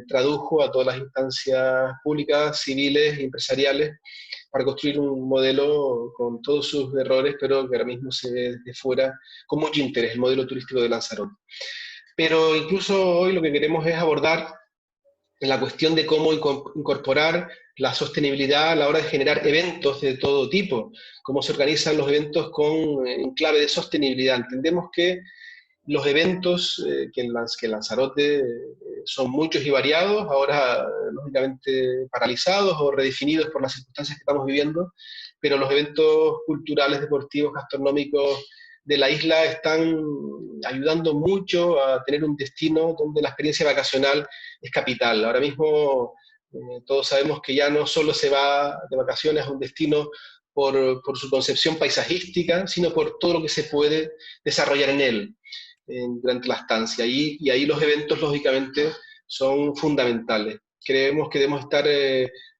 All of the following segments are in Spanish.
tradujo a todas las instancias públicas, civiles y empresariales para construir un modelo con todos sus errores, pero que ahora mismo se ve desde fuera con mucho interés, el modelo turístico de Lanzarote. Pero incluso hoy lo que queremos es abordar la cuestión de cómo incorporar la sostenibilidad a la hora de generar eventos de todo tipo, cómo se organizan los eventos en clave de sostenibilidad. Entendemos que los eventos que en Lanzarote son muchos y variados, ahora lógicamente paralizados o redefinidos por las circunstancias que estamos viviendo, pero los eventos culturales, deportivos, gastronómicos de la isla están ayudando mucho a tener un destino donde la experiencia vacacional es capital. Ahora mismo todos sabemos que ya no solo se va de vacaciones a un destino por su concepción paisajística, sino por todo lo que se puede desarrollar en él durante la estancia. Y ahí los eventos, lógicamente, son fundamentales. Creemos que debemos estar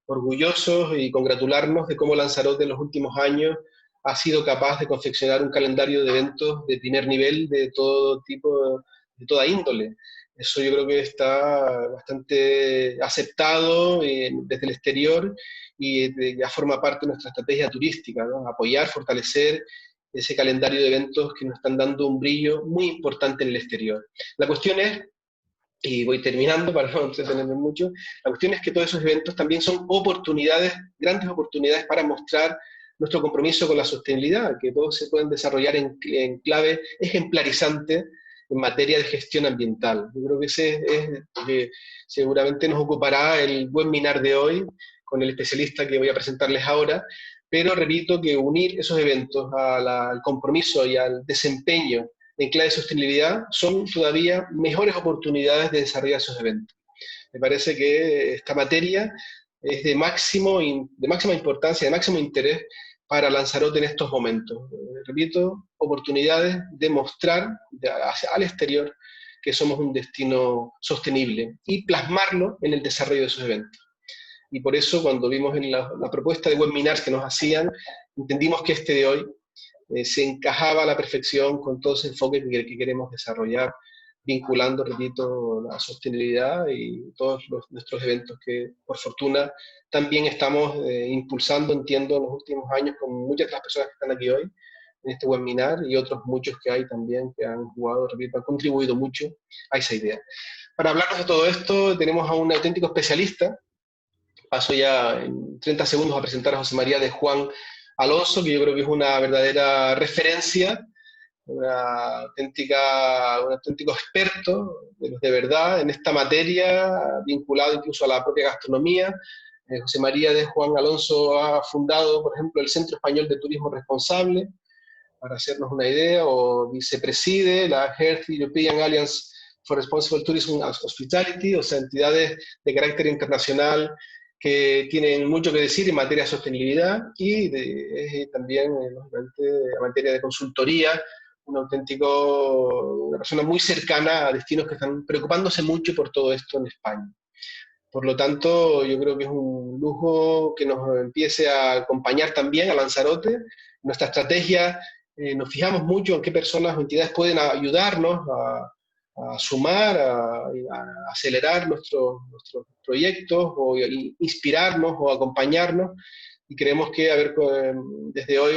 orgullosos y congratularnos de cómo Lanzarote en los últimos años ha sido capaz de confeccionar un calendario de eventos de primer nivel, de todo tipo, de toda índole. Eso yo creo que está bastante aceptado desde el exterior y ya forma parte de nuestra estrategia turística, ¿no? Apoyar, fortalecer ese calendario de eventos que nos están dando un brillo muy importante en el exterior. La cuestión es, y voy terminando para no entretenerme mucho, la cuestión es que todos esos eventos también son oportunidades, grandes oportunidades para mostrar nuestro compromiso con la sostenibilidad, que todos se pueden desarrollar en clave ejemplarizante en materia de gestión ambiental. Yo creo que ese es que seguramente nos ocupará el webinar de hoy con el especialista que voy a presentarles ahora, pero repito que unir esos eventos al compromiso y al desempeño en clave de sostenibilidad son todavía mejores oportunidades de desarrollar esos eventos. Me parece que esta materia es de máxima importancia, de máximo interés para Lanzarote en estos momentos. Repito, oportunidades de mostrar al exterior que somos un destino sostenible y plasmarlo en el desarrollo de esos eventos. Y por eso cuando vimos en la propuesta de webinars que nos hacían, entendimos que este de hoy se encajaba a la perfección con todo ese enfoque que queremos desarrollar, vinculando, repito, la sostenibilidad y todos nuestros eventos que, por fortuna, también estamos impulsando, entiendo, en los últimos años con muchas de las personas que están aquí hoy en este webinar y otros muchos que hay también que han jugado, repito, han contribuido mucho a esa idea. Para hablarnos de todo esto, tenemos a un auténtico especialista. Paso ya en 30 segundos a presentar a José María de Juan Alonso, que yo creo que es una verdadera referencia, un auténtico experto de verdad en esta materia, vinculado incluso a la propia gastronomía. José María de Juan Alonso ha fundado, por ejemplo, el Centro Español de Turismo Responsable, para hacernos una idea, o vicepreside la Health European Alliance for Responsible Tourism and Hospitality, o sea, entidades de carácter internacional que tienen mucho que decir en materia de sostenibilidad y también, lógicamente, en materia de consultoría, una persona muy cercana a destinos que están preocupándose mucho por todo esto en España. Por lo tanto, yo creo que es un lujo que nos empiece a acompañar también a Lanzarote. Nuestra estrategia, nos fijamos mucho en qué personas o entidades pueden ayudarnos a sumar, a acelerar nuestros proyectos, o inspirarnos o acompañarnos. Y creemos que, desde hoy,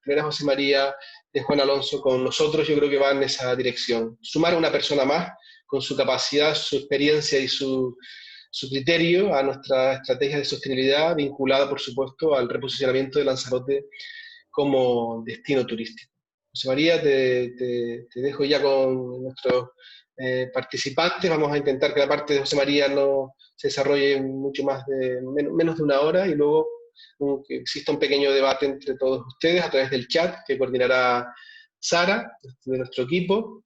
tener a José María de Juan Alonso con nosotros, yo creo que va en esa dirección. Sumar a una persona más con su capacidad, su experiencia y su criterio a nuestra estrategia de sostenibilidad, vinculada, por supuesto, al reposicionamiento de Lanzarote como destino turístico. José María, te dejo ya con nuestros participantes. Vamos a intentar que la parte de José María no se desarrolle mucho menos de una hora, y luego que exista un pequeño debate entre todos ustedes a través del chat que coordinará Sara, de nuestro equipo.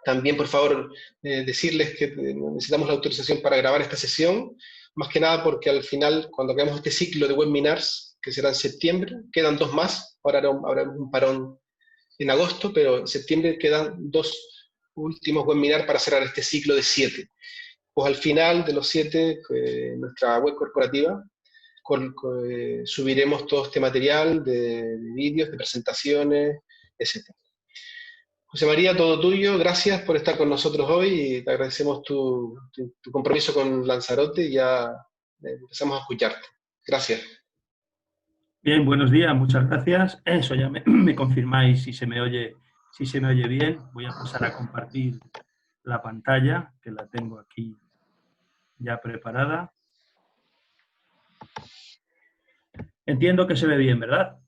También, por favor, decirles que necesitamos la autorización para grabar esta sesión, más que nada porque al final, cuando acabemos este ciclo de webinars, que será en septiembre, quedan 2 más, ahora habrá un parón en agosto, pero en septiembre quedan 2 últimos webinars para cerrar este ciclo de 7. Pues al final de los 7, nuestra web corporativa, subiremos todo este material de vídeos, de presentaciones, etc. José María, todo tuyo. Gracias por estar con nosotros hoy y te agradecemos tu compromiso con Lanzarote y ya empezamos a escucharte. Gracias. Bien, buenos días, muchas gracias. Eso ya me confirmáis si se me oye bien. Voy a pasar a compartir la pantalla, que la tengo aquí ya preparada. Entiendo que se ve bien, ¿verdad?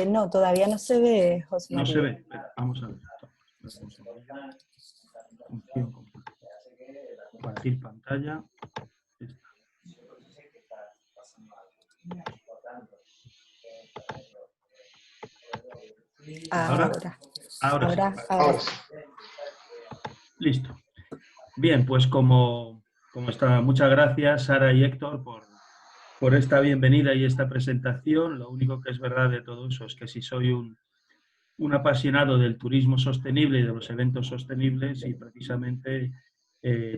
No, todavía no se ve, José No se María. ve. Espera, vamos a ver. Función compartir pantalla. ¿Ahora? Ahora sí. Ahora sí. Listo. Bien, pues como está, muchas gracias Sara y Héctor por esta bienvenida y esta presentación. Lo único que es verdad de todo eso es que si soy un apasionado del turismo sostenible y de los eventos sostenibles, y precisamente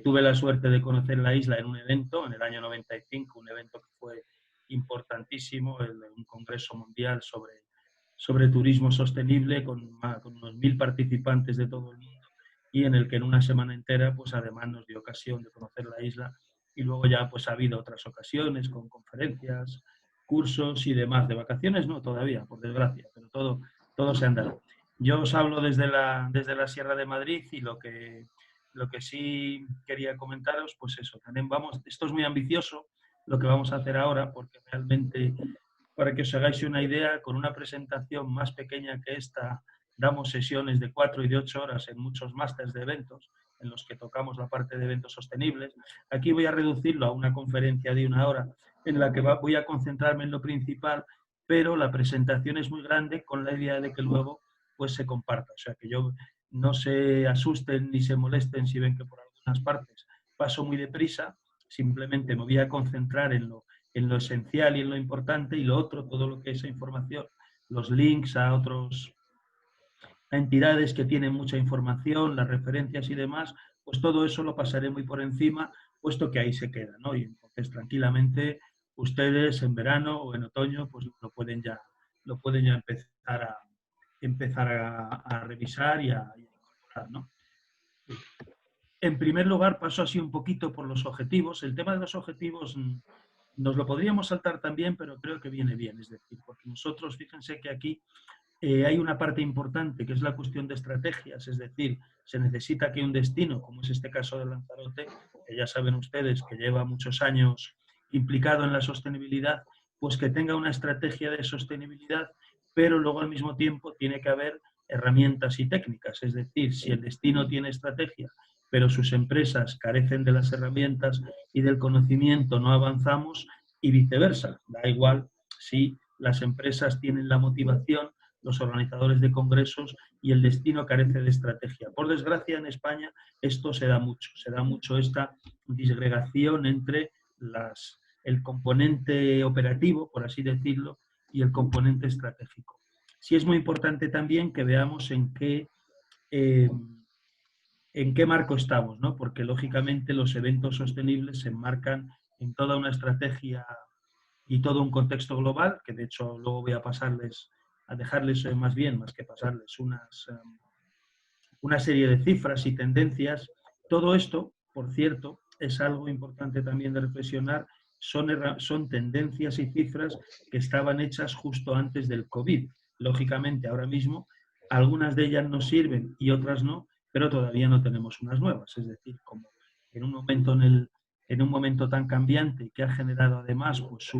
tuve la suerte de conocer la isla en un evento en el año 95, un evento que fue importantísimo, un congreso mundial sobre turismo sostenible con unos 1000 participantes de todo el mundo, y en el que en una semana entera pues además nos dio ocasión de conocer la isla, y luego ya pues ha habido otras ocasiones con conferencias, cursos y demás. De vacaciones no todavía, por desgracia, pero todo se andará. Yo os hablo desde la Sierra de Madrid, y lo que sí quería comentaros, pues eso, también esto es muy ambicioso lo que vamos a hacer ahora, porque realmente, para que os hagáis una idea, con una presentación más pequeña que esta, damos sesiones de 4 y de 8 horas en muchos másteres de eventos, en los que tocamos la parte de eventos sostenibles. Aquí voy a reducirlo a una conferencia de 1 hora, en la que voy a concentrarme en lo principal, pero la presentación es muy grande, con la idea de que luego pues se comparta. O sea, que no se asusten ni se molesten si ven que por algunas partes paso muy deprisa. Simplemente me voy a concentrar en lo esencial y en lo importante, y lo otro, todo lo que es información, los links a entidades que tienen mucha información, las referencias y demás, pues todo eso lo pasaré muy por encima, puesto que ahí se queda, ¿no? Y entonces tranquilamente ustedes en verano o en otoño pues lo pueden ya empezar a revisar y a incorporar, ¿no? En primer lugar, paso así un poquito por los objetivos. El tema de los objetivos nos lo podríamos saltar también, pero creo que viene bien. Es decir, porque nosotros, fíjense que aquí hay una parte importante que es la cuestión de estrategias. Es decir, se necesita que un destino, como es este caso de Lanzarote, que ya saben ustedes que lleva muchos años implicado en la sostenibilidad, pues que tenga una estrategia de sostenibilidad, pero luego al mismo tiempo tiene que haber herramientas y técnicas. Es decir, si el destino tiene estrategia, pero sus empresas carecen de las herramientas y del conocimiento, no avanzamos, y viceversa. Da igual si las empresas tienen la motivación, los organizadores de congresos, y el destino carece de estrategia. Por desgracia, en España esto se da mucho esta disgregación entre el componente operativo, por así decirlo, y el componente estratégico. Sí es muy importante también que veamos en qué marco estamos, ¿no? Porque lógicamente los eventos sostenibles se enmarcan en toda una estrategia y todo un contexto global, que de hecho luego voy a dejarles más que pasarles una serie de cifras y tendencias. Todo esto, por cierto, es algo importante también de reflexionar, son tendencias y cifras que estaban hechas justo antes del COVID. Lógicamente, ahora mismo, algunas de ellas nos sirven y otras no, pero todavía no tenemos unas nuevas. Es decir, como en un momento tan cambiante, que ha generado además pues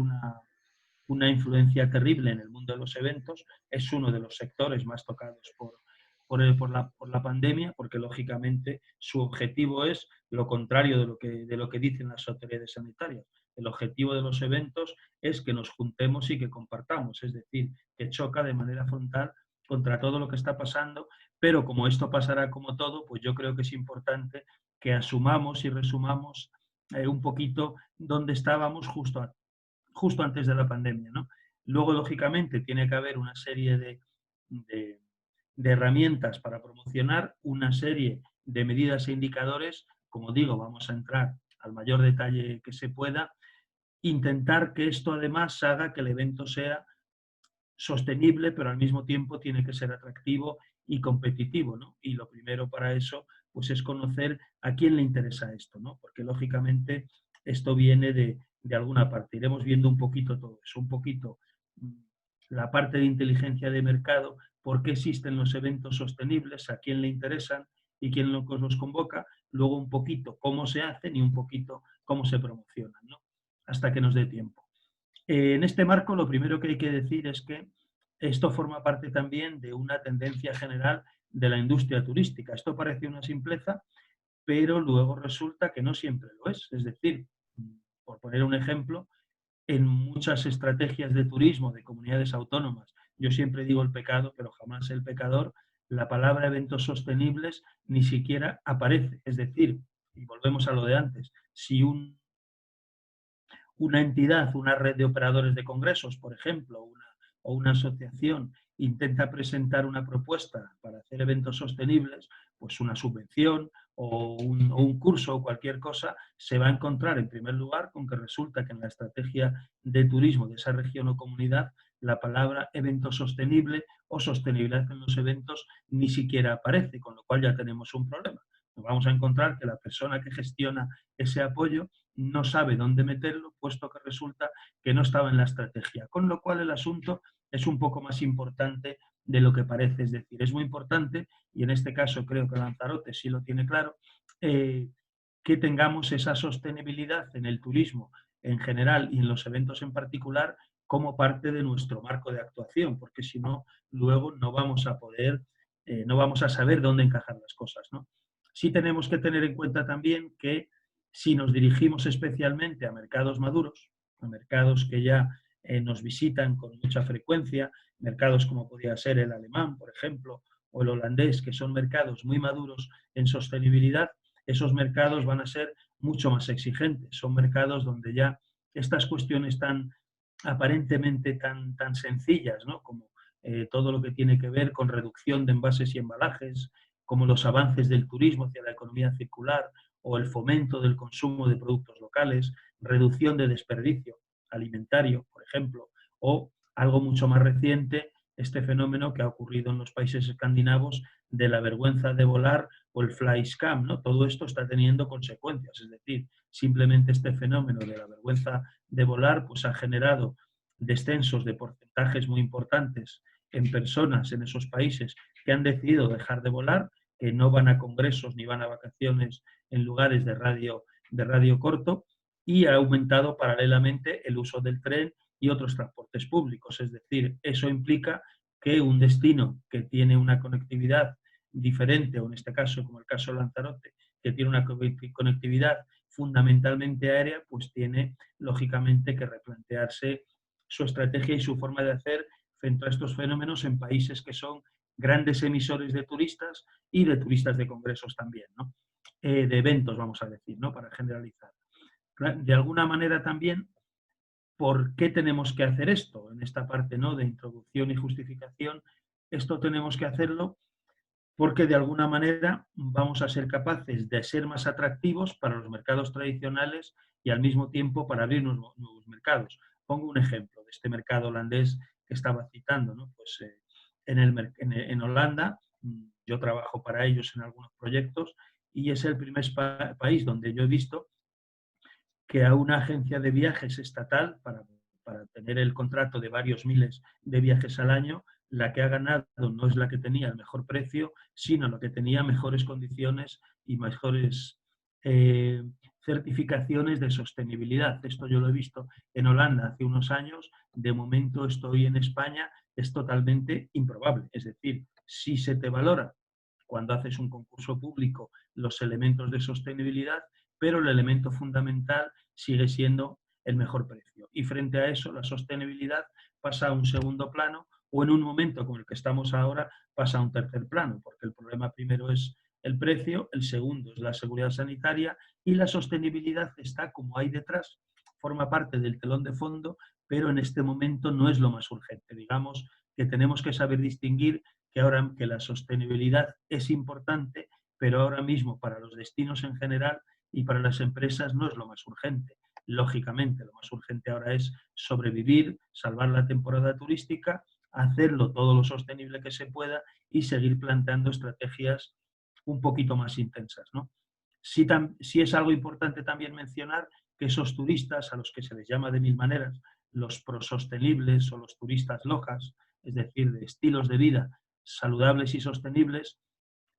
una influencia terrible en el mundo de los eventos, es uno de los sectores más tocados por la pandemia, porque lógicamente su objetivo es lo contrario de lo que dicen las autoridades sanitarias. El objetivo de los eventos es que nos juntemos y que compartamos, es decir, que choca de manera frontal contra todo lo que está pasando, pero como esto pasará como todo, pues yo creo que es importante que asumamos y resumamos un poquito dónde estábamos justo antes de la pandemia, ¿no? Luego, lógicamente, tiene que haber una serie de herramientas para promocionar, una serie de medidas e indicadores. Como digo, vamos a entrar al mayor detalle que se pueda. Intentar que esto además haga que el evento sea sostenible, pero al mismo tiempo tiene que ser atractivo y competitivo, ¿no? Y lo primero para eso pues es conocer a quién le interesa esto, ¿no? Porque lógicamente esto viene de alguna parte. Iremos viendo un poquito todo eso, un poquito la parte de inteligencia de mercado, por qué existen los eventos sostenibles, a quién le interesan y quién los convoca, luego un poquito cómo se hacen y un poquito cómo se promocionan, ¿no? Hasta que nos dé tiempo. En este marco, lo primero que hay que decir es que esto forma parte también de una tendencia general de la industria turística. Esto parece una simpleza, pero luego resulta que no siempre lo es. Es decir, por poner un ejemplo, en muchas estrategias de turismo de comunidades autónomas, yo siempre digo el pecado, pero jamás el pecador, la palabra eventos sostenibles ni siquiera aparece. Es decir, y volvemos a lo de antes, si una entidad, una red de operadores de congresos, por ejemplo, o una asociación intenta presentar una propuesta para hacer eventos sostenibles, pues una subvención o un curso o cualquier cosa, se va a encontrar en primer lugar con que resulta que en la estrategia de turismo de esa región o comunidad la palabra evento sostenible o sostenibilidad en los eventos ni siquiera aparece, con lo cual ya tenemos un problema. Nos vamos a encontrar que la persona que gestiona ese apoyo no sabe dónde meterlo, puesto que resulta que no estaba en la estrategia. Con lo cual el asunto es un poco más importante de lo que parece. Es decir, es muy importante, y en este caso creo que Lanzarote sí lo tiene claro, que tengamos esa sostenibilidad en el turismo en general y en los eventos en particular como parte de nuestro marco de actuación, porque si no, luego no vamos a poder, no vamos a saber dónde encajar las cosas, ¿no? Sí tenemos que tener en cuenta también que si nos dirigimos especialmente a mercados maduros, a mercados que ya nos visitan con mucha frecuencia, mercados como podría ser el alemán, por ejemplo, o el holandés, que son mercados muy maduros en sostenibilidad, esos mercados van a ser mucho más exigentes. Son mercados donde ya estas cuestiones tan aparentemente tan sencillas, ¿no? Como todo lo que tiene que ver con reducción de envases y embalajes, como los avances del turismo hacia la economía circular o el fomento del consumo de productos locales, reducción de desperdicio alimentario, por ejemplo, o algo mucho más reciente, este fenómeno que ha ocurrido en los países escandinavos de la vergüenza de volar o el fly scam, ¿no? Todo esto está teniendo consecuencias, es decir, simplemente este fenómeno de la vergüenza de volar pues ha generado descensos de porcentajes muy importantes en personas en esos países que han decidido dejar de volar, que no van a congresos ni van a vacaciones en lugares de radio corto, y ha aumentado paralelamente el uso del tren y otros transportes públicos. Es decir, eso implica que un destino que tiene una conectividad diferente, o en este caso, como el caso de Lanzarote, que tiene una conectividad fundamentalmente aérea, pues tiene lógicamente que replantearse su estrategia y su forma de hacer frente a estos fenómenos en países que son grandes emisores de turistas y de turistas de congresos también, ¿no? De eventos, vamos a decir, ¿no? Para generalizar. De alguna manera también, ¿por qué tenemos que hacer esto? En esta parte, ¿no?, de introducción y justificación, esto tenemos que hacerlo porque de alguna manera vamos a ser capaces de ser más atractivos para los mercados tradicionales y al mismo tiempo para abrir nuevos mercados. Pongo un ejemplo de este mercado holandés que estaba citando, ¿no? Pues en Holanda, yo trabajo para ellos en algunos proyectos y es el primer país donde yo he visto que a una agencia de viajes estatal, para tener el contrato de varios miles de viajes al año, la que ha ganado no es la que tenía el mejor precio, sino la que tenía mejores condiciones y mejores certificaciones de sostenibilidad. Esto yo lo he visto en Holanda hace unos años, de momento estoy en España, es totalmente improbable. Es decir, si se te valora cuando haces un concurso público los elementos de sostenibilidad, pero el elemento fundamental sigue siendo el mejor precio. Y frente a eso, la sostenibilidad pasa a un segundo plano o en un momento como el que estamos ahora pasa a un tercer plano, porque el problema primero es el precio, el segundo es la seguridad sanitaria y la sostenibilidad está como ahí detrás, forma parte del telón de fondo, pero en este momento no es lo más urgente. Digamos que tenemos que saber distinguir que la sostenibilidad es importante, pero ahora mismo para los destinos en general y para las empresas no es lo más urgente. Lógicamente, lo más urgente ahora es sobrevivir, salvar la temporada turística hacerlo todo lo sostenible que se pueda y seguir planteando estrategias un poquito más intensas, ¿no? Sí es algo importante también mencionar que esos turistas, a los que se les llama de mil maneras, los prosostenibles o los turistas lojas, es decir, de estilos de vida saludables y sostenibles,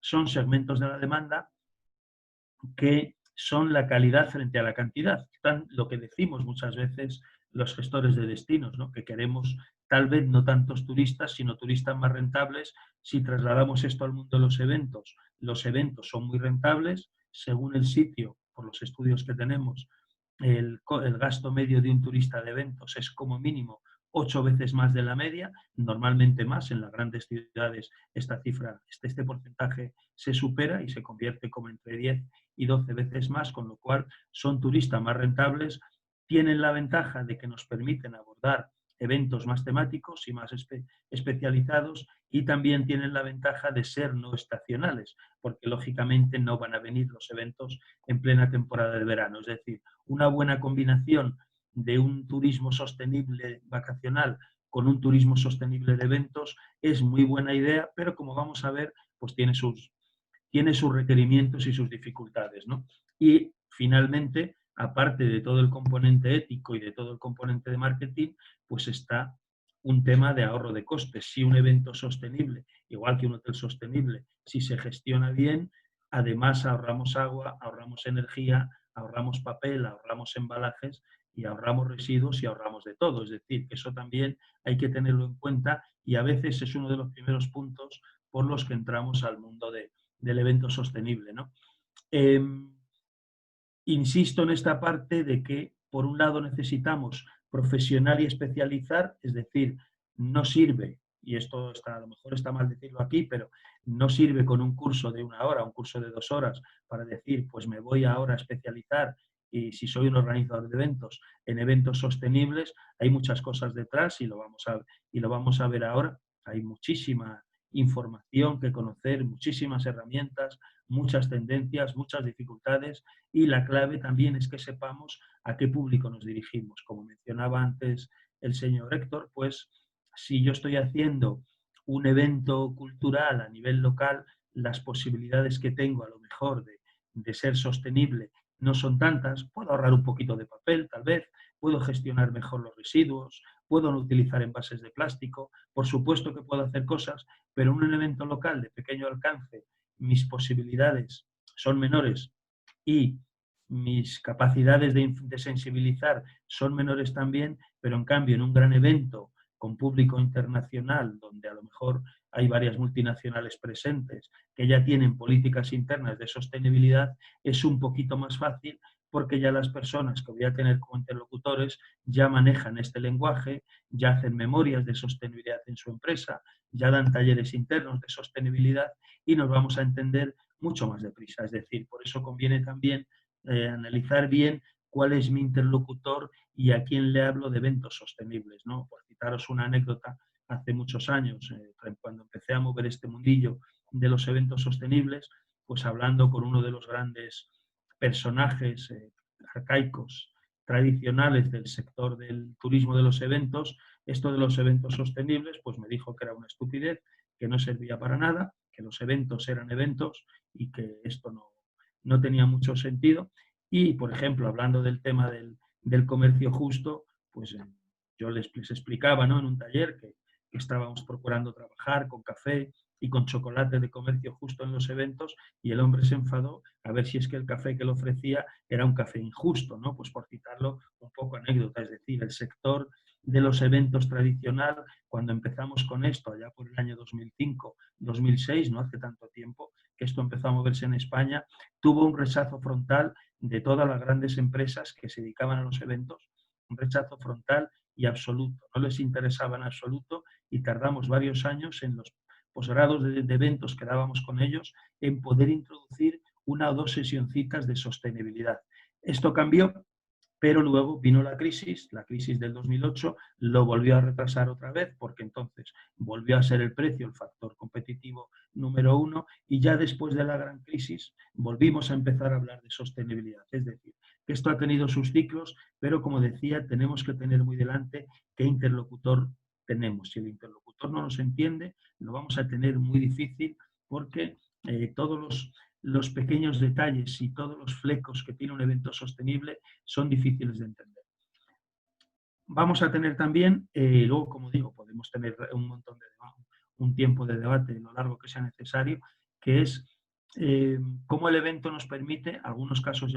son segmentos de la demanda que son la calidad frente a la cantidad. Están lo que decimos muchas veces los gestores de destinos, ¿no? Que queremos tal vez no tantos turistas, sino turistas más rentables. Si trasladamos esto al mundo de los eventos son muy rentables, según el sitio, por los estudios que tenemos, el gasto medio de un turista de eventos es como mínimo 8 veces más de la media, normalmente más. En las grandes ciudades esta cifra, este porcentaje se supera y se convierte como entre 10 y 12 veces más, con lo cual son turistas más rentables, tienen la ventaja de que nos permiten abordar eventos más temáticos y más especializados, y también tienen la ventaja de ser no estacionales, porque lógicamente no van a venir los eventos en plena temporada de verano. Es decir, una buena combinación de un turismo sostenible vacacional con un turismo sostenible de eventos es muy buena idea, pero como vamos a ver, pues tiene sus requerimientos y sus dificultades, ¿no? Y finalmente, aparte de todo el componente ético y de todo el componente de marketing, pues está un tema de ahorro de costes. Si un evento sostenible, igual que un hotel sostenible, si se gestiona bien, además ahorramos agua, ahorramos energía, ahorramos papel, ahorramos embalajes y ahorramos residuos y ahorramos de todo. Es decir, que eso también hay que tenerlo en cuenta y a veces es uno de los primeros puntos por los que entramos al mundo del evento sostenible, ¿no? Insisto en esta parte de que, por un lado, necesitamos profesional y especializar, es decir, no sirve, y esto a lo mejor está mal decirlo aquí, pero no sirve con un curso de 1 hora, un curso de 2 horas, para decir, pues me voy ahora a especializar, y si soy un organizador de eventos, en eventos sostenibles. Hay muchas cosas detrás y lo vamos a ver ahora. Hay muchísima información que conocer, muchísimas herramientas, muchas tendencias, muchas dificultades, y la clave también es que sepamos a qué público nos dirigimos. Como mencionaba antes el señor Héctor, pues si yo estoy haciendo un evento cultural a nivel local, las posibilidades que tengo a lo mejor de ser sostenible no son tantas. Puedo ahorrar un poquito de papel, tal vez, puedo gestionar mejor los residuos, puedo no utilizar envases de plástico, por supuesto que puedo hacer cosas, pero en un evento local de pequeño alcance mis posibilidades son menores y mis capacidades de sensibilizar son menores también, pero en cambio en un gran evento con público internacional, donde a lo mejor hay varias multinacionales presentes que ya tienen políticas internas de sostenibilidad, es un poquito más fácil porque ya las personas que voy a tener como interlocutores ya manejan este lenguaje, ya hacen memorias de sostenibilidad en su empresa, ya dan talleres internos de sostenibilidad y nos vamos a entender mucho más deprisa. Es decir, por eso conviene también analizar bien cuál es mi interlocutor y a quién le hablo de eventos sostenibles, ¿no? Por citaros una anécdota, hace muchos años, cuando empecé a mover este mundillo de los eventos sostenibles, pues hablando con uno de los grandes personajes arcaicos, tradicionales del sector del turismo de los eventos, esto de los eventos sostenibles, pues me dijo que era una estupidez, que no servía para nada, que los eventos eran eventos y que esto no tenía mucho sentido. Y, por ejemplo, hablando del tema del comercio justo, pues yo les explicaba, ¿no?, en un taller que estábamos procurando trabajar con café y con chocolate de comercio justo en los eventos, y el hombre se enfadó a ver si es que el café que le ofrecía era un café injusto, ¿no? Pues por citarlo un poco anécdota, es decir, el sector de los eventos tradicional, cuando empezamos con esto, allá por el año 2005, 2006, no hace tanto tiempo que esto empezó a moverse en España, tuvo un rechazo frontal de todas las grandes empresas que se dedicaban a los eventos, un rechazo frontal y absoluto. No les interesaba en absoluto y tardamos varios años en los posgrados de eventos que dábamos con ellos en poder introducir 1 o 2 sesioncitas de sostenibilidad. Esto cambió, pero luego vino la crisis del 2008, lo volvió a retrasar otra vez, porque entonces volvió a ser el precio el factor competitivo número 1, y ya después de la gran crisis volvimos a empezar a hablar de sostenibilidad. Es decir, que esto ha tenido sus ciclos, pero como decía, tenemos que tener muy delante qué interlocutor tenemos. Si el interlocutor sector no nos entiende, lo vamos a tener muy difícil porque todos los pequeños detalles y todos los flecos que tiene un evento sostenible son difíciles de entender. Vamos a tener también, luego, como digo, podemos tener un tiempo de debate lo largo que sea necesario, que es cómo el evento nos permite, algunos casos,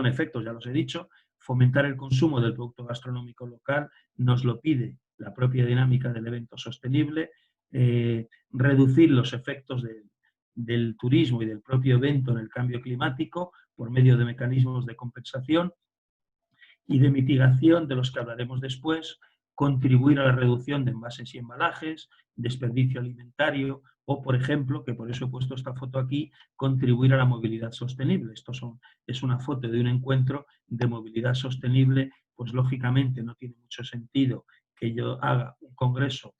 efectos ya los he dicho, fomentar el consumo del producto gastronómico local, nos lo pide la propia dinámica del evento sostenible, reducir los efectos del turismo y del propio evento en el cambio climático por medio de mecanismos de compensación y de mitigación, de los que hablaremos después, contribuir a la reducción de envases y embalajes, desperdicio alimentario o, por ejemplo, que por eso he puesto esta foto aquí, contribuir a la movilidad sostenible. Es una foto de un encuentro de movilidad sostenible, pues lógicamente no tiene mucho sentido que yo haga un congreso,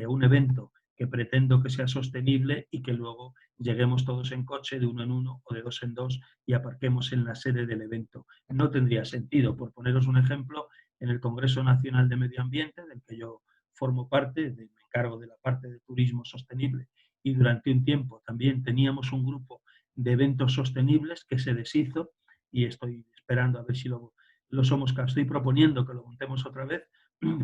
un evento que pretendo que sea sostenible y que luego lleguemos todos en coche de uno en uno o de dos en dos y aparquemos en la sede del evento. No tendría sentido. Por poneros un ejemplo, en el Congreso Nacional de Medio Ambiente, del que yo formo parte, me encargo de la parte de turismo sostenible, y durante un tiempo también teníamos un grupo de eventos sostenibles que se deshizo y estoy esperando a ver si estoy proponiendo que lo montemos otra vez.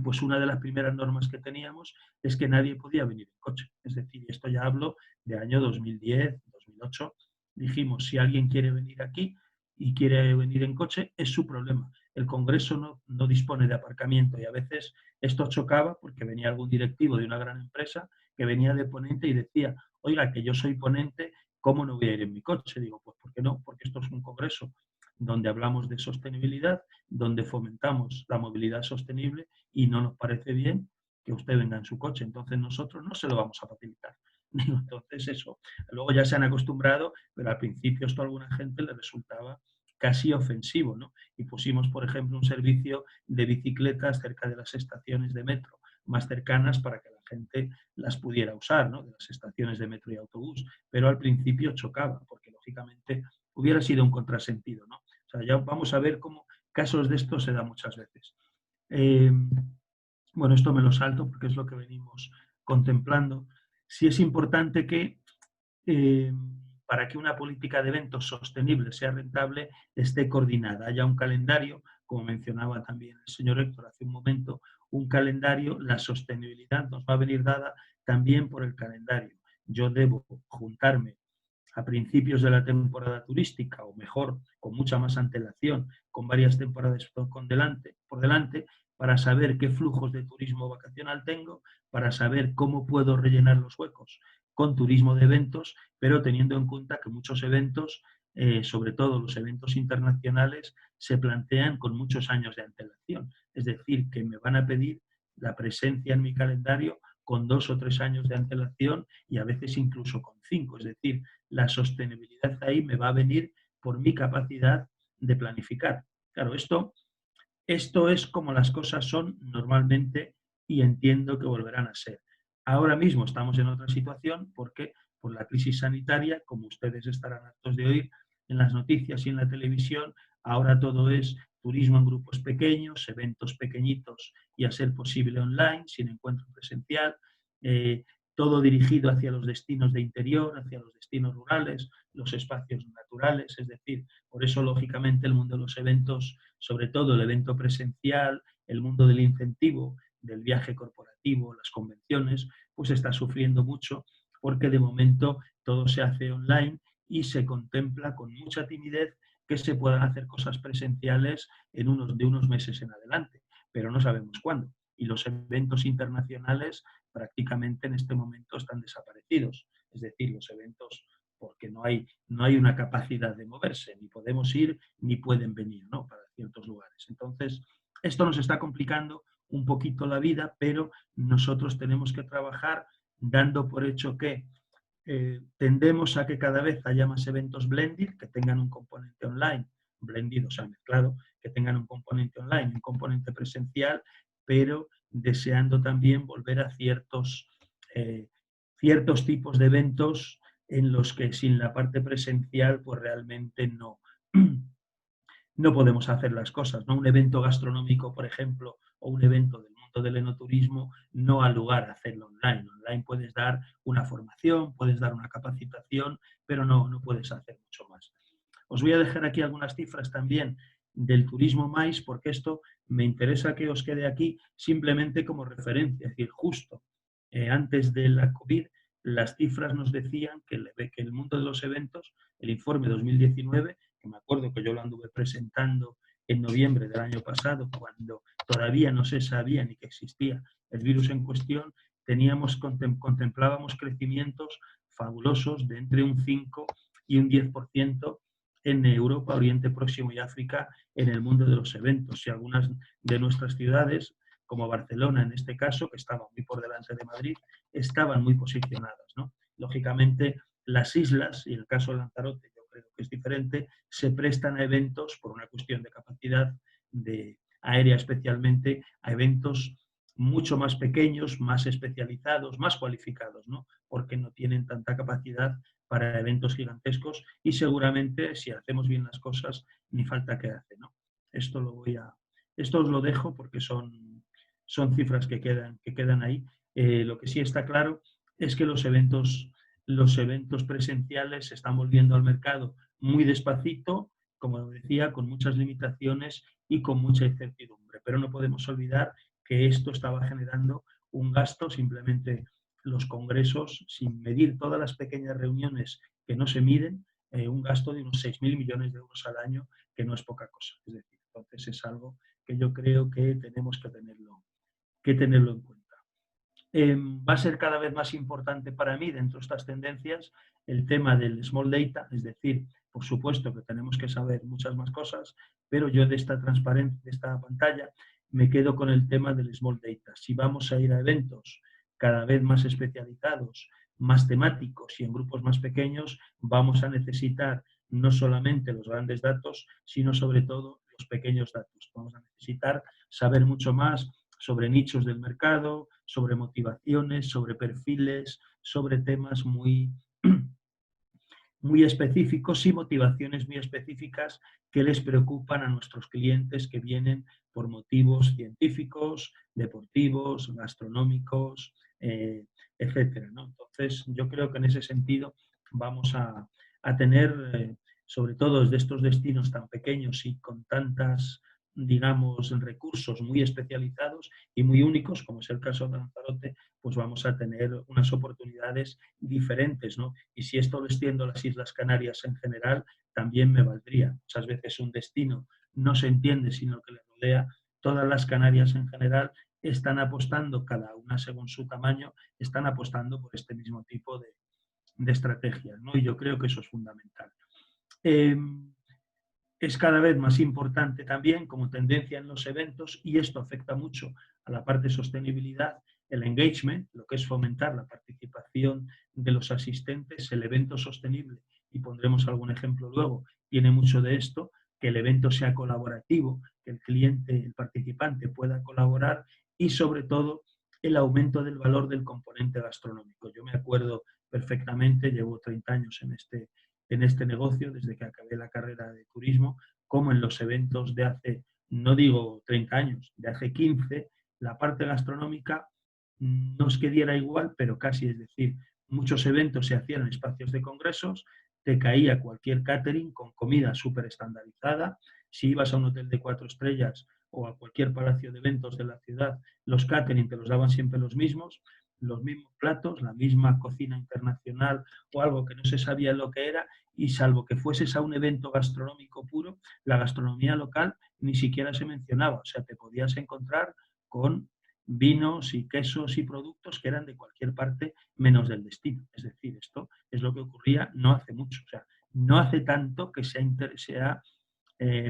Pues una de las primeras normas que teníamos es que nadie podía venir en coche. Es decir, esto ya hablo de año 2010, 2008. Dijimos, si alguien quiere venir aquí y quiere venir en coche, es su problema. El Congreso no dispone de aparcamiento y a veces esto chocaba porque venía algún directivo de una gran empresa que venía de ponente y decía, oiga, que yo soy ponente, ¿cómo no voy a ir en mi coche? Digo, pues ¿por qué no? Porque esto es un congreso donde hablamos de sostenibilidad, donde fomentamos la movilidad sostenible y no nos parece bien que usted venga en su coche. Entonces nosotros no se lo vamos a facilitar. Entonces eso, luego ya se han acostumbrado, pero al principio esto a alguna gente le resultaba casi ofensivo, ¿no? Y pusimos, por ejemplo, un servicio de bicicletas cerca de las estaciones de metro más cercanas para que la gente las pudiera usar, ¿no? De las estaciones de metro y autobús. Pero al principio chocaba, porque lógicamente hubiera sido un contrasentido, ¿no? O sea, ya vamos a ver cómo casos de esto se dan muchas veces. Bueno, esto me lo salto porque es lo que venimos contemplando. Sí es importante que para que una política de eventos sostenible sea rentable esté coordinada, haya un calendario, como mencionaba también el señor Héctor hace un momento, un calendario, la sostenibilidad nos va a venir dada también por el calendario. Yo debo juntarme a principios de la temporada turística, o mejor, con mucha más antelación, con varias temporadas por delante, para saber qué flujos de turismo vacacional tengo, para saber cómo puedo rellenar los huecos con turismo de eventos, pero teniendo en cuenta que muchos eventos, sobre todo los eventos internacionales, se plantean con muchos años de antelación. Es decir, que me van a pedir la presencia en mi calendario con 2 o 3 años de antelación y a veces incluso con 5. Es decir, la sostenibilidad ahí me va a venir por mi capacidad de planificar. Claro, esto es como las cosas son normalmente y entiendo que volverán a ser. Ahora mismo estamos en otra situación porque por la crisis sanitaria, como ustedes estarán hartos de oír en las noticias y en la televisión, ahora todo es turismo en grupos pequeños, eventos pequeñitos y a ser posible online, sin encuentro presencial, todo dirigido hacia los destinos de interior, hacia los destinos rurales, los espacios naturales, es decir, por eso lógicamente el mundo de los eventos, sobre todo el evento presencial, el mundo del incentivo, del viaje corporativo, las convenciones, pues está sufriendo mucho porque de momento todo se hace online y se contempla con mucha timidez que se puedan hacer cosas presenciales de unos meses en adelante, pero no sabemos cuándo. Y los eventos internacionales prácticamente en este momento están desaparecidos. Es decir, los eventos, porque no hay una capacidad de moverse, ni podemos ir ni pueden venir, ¿no? Para ciertos lugares. Entonces, esto nos está complicando un poquito la vida, pero nosotros tenemos que trabajar dando por hecho que tendemos a que cada vez haya más eventos blended, que tengan un componente online, blended, o sea, mezclado, que tengan un componente online, un componente presencial, pero deseando también volver a ciertos tipos de eventos en los que sin la parte presencial pues realmente no podemos hacer las cosas, ¿no? Un evento gastronómico, por ejemplo, o un evento del mundo mundo del enoturismo no ha lugar a hacerlo online. Online puedes dar una formación, puedes dar una capacitación, pero no puedes hacer mucho más. Os voy a dejar aquí algunas cifras también del turismo mais, porque esto me interesa que os quede aquí simplemente como referencia. Es decir, justo antes de la COVID, las cifras nos decían que el mundo de los eventos, el informe 2019, que me acuerdo que yo lo anduve presentando en noviembre del año pasado, cuando todavía no se sabía ni que existía el virus en cuestión, contemplábamos crecimientos fabulosos de entre un 5 y un 10% en Europa, Oriente Próximo y África en el mundo de los eventos. Y algunas de nuestras ciudades, como Barcelona en este caso, que estaba muy por delante de Madrid, estaban muy posicionadas, ¿no? Lógicamente, las islas, y el caso de Lanzarote yo creo que es diferente, se prestan a eventos por una cuestión de capacidad aérea especialmente, a eventos mucho más pequeños, más especializados, más cualificados, ¿no? Porque no tienen tanta capacidad para eventos gigantescos y seguramente si hacemos bien las cosas ni falta que hace, ¿no? Esto os lo dejo porque son cifras que quedan ahí. Lo que sí está claro es que los eventos presenciales se están volviendo al mercado muy despacito, como decía, con muchas limitaciones y con mucha incertidumbre. Pero no podemos olvidar que esto estaba generando un gasto, simplemente los congresos, sin medir todas las pequeñas reuniones que no se miden, un gasto de unos 6.000 millones de euros al año, que no es poca cosa. Es decir, entonces es algo que yo creo que tenemos que tenerlo en cuenta. Va a ser cada vez más importante para mí, dentro de estas tendencias, el tema del small data, es decir, por supuesto que tenemos que saber muchas más cosas, pero yo de esta pantalla me quedo con el tema del small data. Si vamos a ir a eventos cada vez más especializados, más temáticos y en grupos más pequeños, vamos a necesitar no solamente los grandes datos, sino sobre todo los pequeños datos. Vamos a necesitar saber mucho más sobre nichos del mercado, sobre motivaciones, sobre perfiles, sobre temas muy específicos y motivaciones muy específicas que les preocupan a nuestros clientes que vienen por motivos científicos, deportivos, gastronómicos, etcétera, ¿no? Entonces, yo creo que en ese sentido vamos a tener, sobre todo desde estos destinos tan pequeños y con tantas, digamos, recursos muy especializados y muy únicos, como es el caso de Lanzarote, pues vamos a tener unas oportunidades diferentes, ¿no? Y si esto lo extiendo a las Islas Canarias en general, también me valdría. Muchas veces un destino no se entiende sin lo que le rodea. Todas las Canarias en general están apostando, cada una según su tamaño, están apostando por este mismo tipo de estrategias, ¿no? Y yo creo que eso es fundamental. Es cada vez más importante también como tendencia en los eventos, y esto afecta mucho a la parte de sostenibilidad, el engagement, lo que es fomentar la participación de los asistentes, el evento sostenible, y pondremos algún ejemplo luego, tiene mucho de esto, que el evento sea colaborativo, que el cliente, el participante pueda colaborar y sobre todo el aumento del valor del componente gastronómico. Yo me acuerdo perfectamente, llevo 30 años en este negocio, desde que acabé la carrera de turismo, como en los eventos de hace, no digo 30 años, de hace 15, la parte gastronómica no es que diera igual, pero casi, es decir, muchos eventos se hacían en espacios de congresos, te caía cualquier catering con comida súper estandarizada. Si ibas a un hotel de 4 estrellas o a cualquier palacio de eventos de la ciudad, los catering te los daban siempre los mismos platos, la misma cocina internacional o algo que no se sabía lo que era, y salvo que fueses a un evento gastronómico puro, la gastronomía local ni siquiera se mencionaba. O sea, te podías encontrar con vinos y quesos y productos que eran de cualquier parte menos del destino. Es decir, esto es lo que ocurría no hace mucho. O sea, no hace tanto que se ha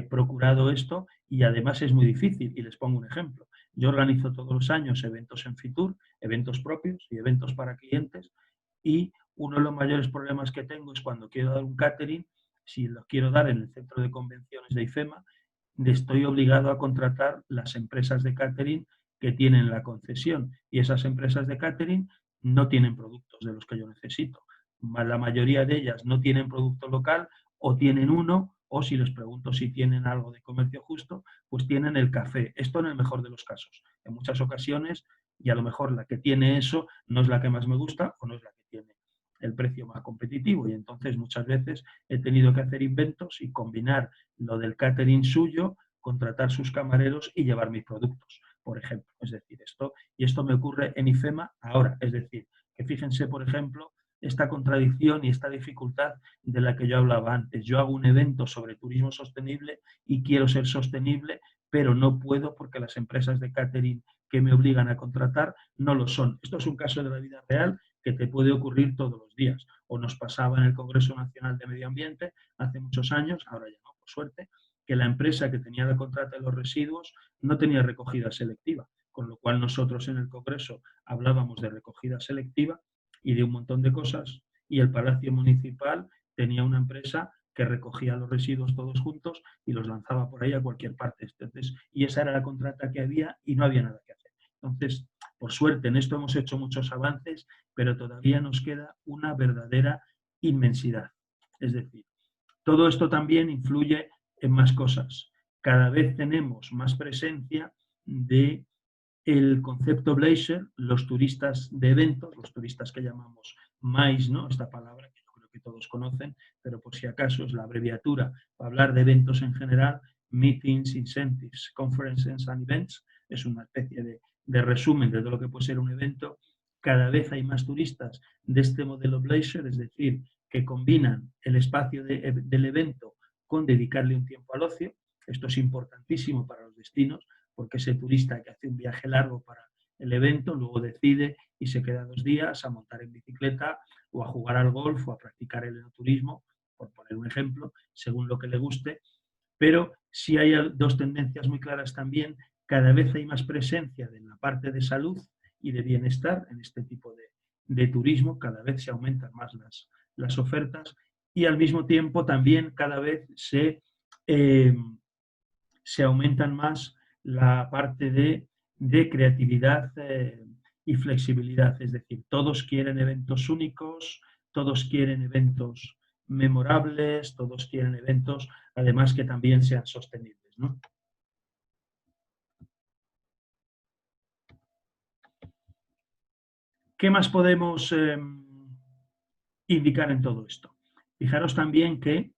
procurado esto, y además es muy difícil. Y les pongo un ejemplo. Yo organizo todos los años eventos en Fitur, eventos propios y eventos para clientes, y uno de los mayores problemas que tengo es cuando quiero dar un catering, si lo quiero dar en el centro de convenciones de IFEMA, estoy obligado a contratar las empresas de catering que tienen la concesión, y esas empresas de catering no tienen productos de los que yo necesito. La mayoría de ellas no tienen producto local, o tienen uno o si les pregunto si tienen algo de comercio justo, pues tienen el café. Esto en el mejor de los casos. En muchas ocasiones, y a lo mejor la que tiene eso no es la que más me gusta o no es la que tiene el precio más competitivo, y entonces muchas veces he tenido que hacer inventos y combinar lo del catering suyo, contratar sus camareros y llevar mis productos, por ejemplo. Es decir, esto me ocurre en IFEMA ahora. Es decir, que fíjense, por ejemplo, esta contradicción y esta dificultad de la que yo hablaba antes. Yo hago un evento sobre turismo sostenible y quiero ser sostenible, pero no puedo porque las empresas de catering que me obligan a contratar no lo son. Esto es un caso de la vida real que te puede ocurrir todos los días. O nos pasaba en el Congreso Nacional de Medio Ambiente hace muchos años, ahora ya no, por suerte, que la empresa que tenía la contrata de los residuos no tenía recogida selectiva, con lo cual nosotros en el Congreso hablábamos de recogida selectiva y de un montón de cosas, y el Palacio Municipal tenía una empresa que recogía los residuos todos juntos y los lanzaba por ahí a cualquier parte. Entonces, y esa era la contrata que había y no había nada que hacer. Entonces, por suerte, en esto hemos hecho muchos avances, pero todavía nos queda una verdadera inmensidad. Es decir, todo esto también influye en más cosas. Cada vez tenemos más presencia de el concepto Bleischer, los turistas de eventos, los turistas que llamamos MICE, ¿no? Esta palabra que yo creo que todos conocen, pero por si acaso es la abreviatura para hablar de eventos en general, Meetings, Incentives, Conferences and Events, es una especie de resumen de todo lo que puede ser un evento. Cada vez hay más turistas de este modelo Bleischer, es decir, que combinan el espacio del evento con dedicarle un tiempo al ocio. Esto es importantísimo para los destinos, porque ese turista que hace un viaje largo para el evento luego decide y se queda 2 días a montar en bicicleta o a jugar al golf o a practicar el enoturismo, por poner un ejemplo, según lo que le guste. Pero sí hay 2 tendencias muy claras también. Cada vez hay más presencia en la parte de salud y de bienestar en este tipo de turismo. Cada vez se aumentan más las ofertas y al mismo tiempo también cada vez se aumentan más la parte de creatividad y flexibilidad. Es decir, todos quieren eventos únicos, todos quieren eventos memorables, todos quieren eventos, además, que también sean sostenibles, ¿no? ¿Qué más podemos indicar en todo esto? Fijaros también que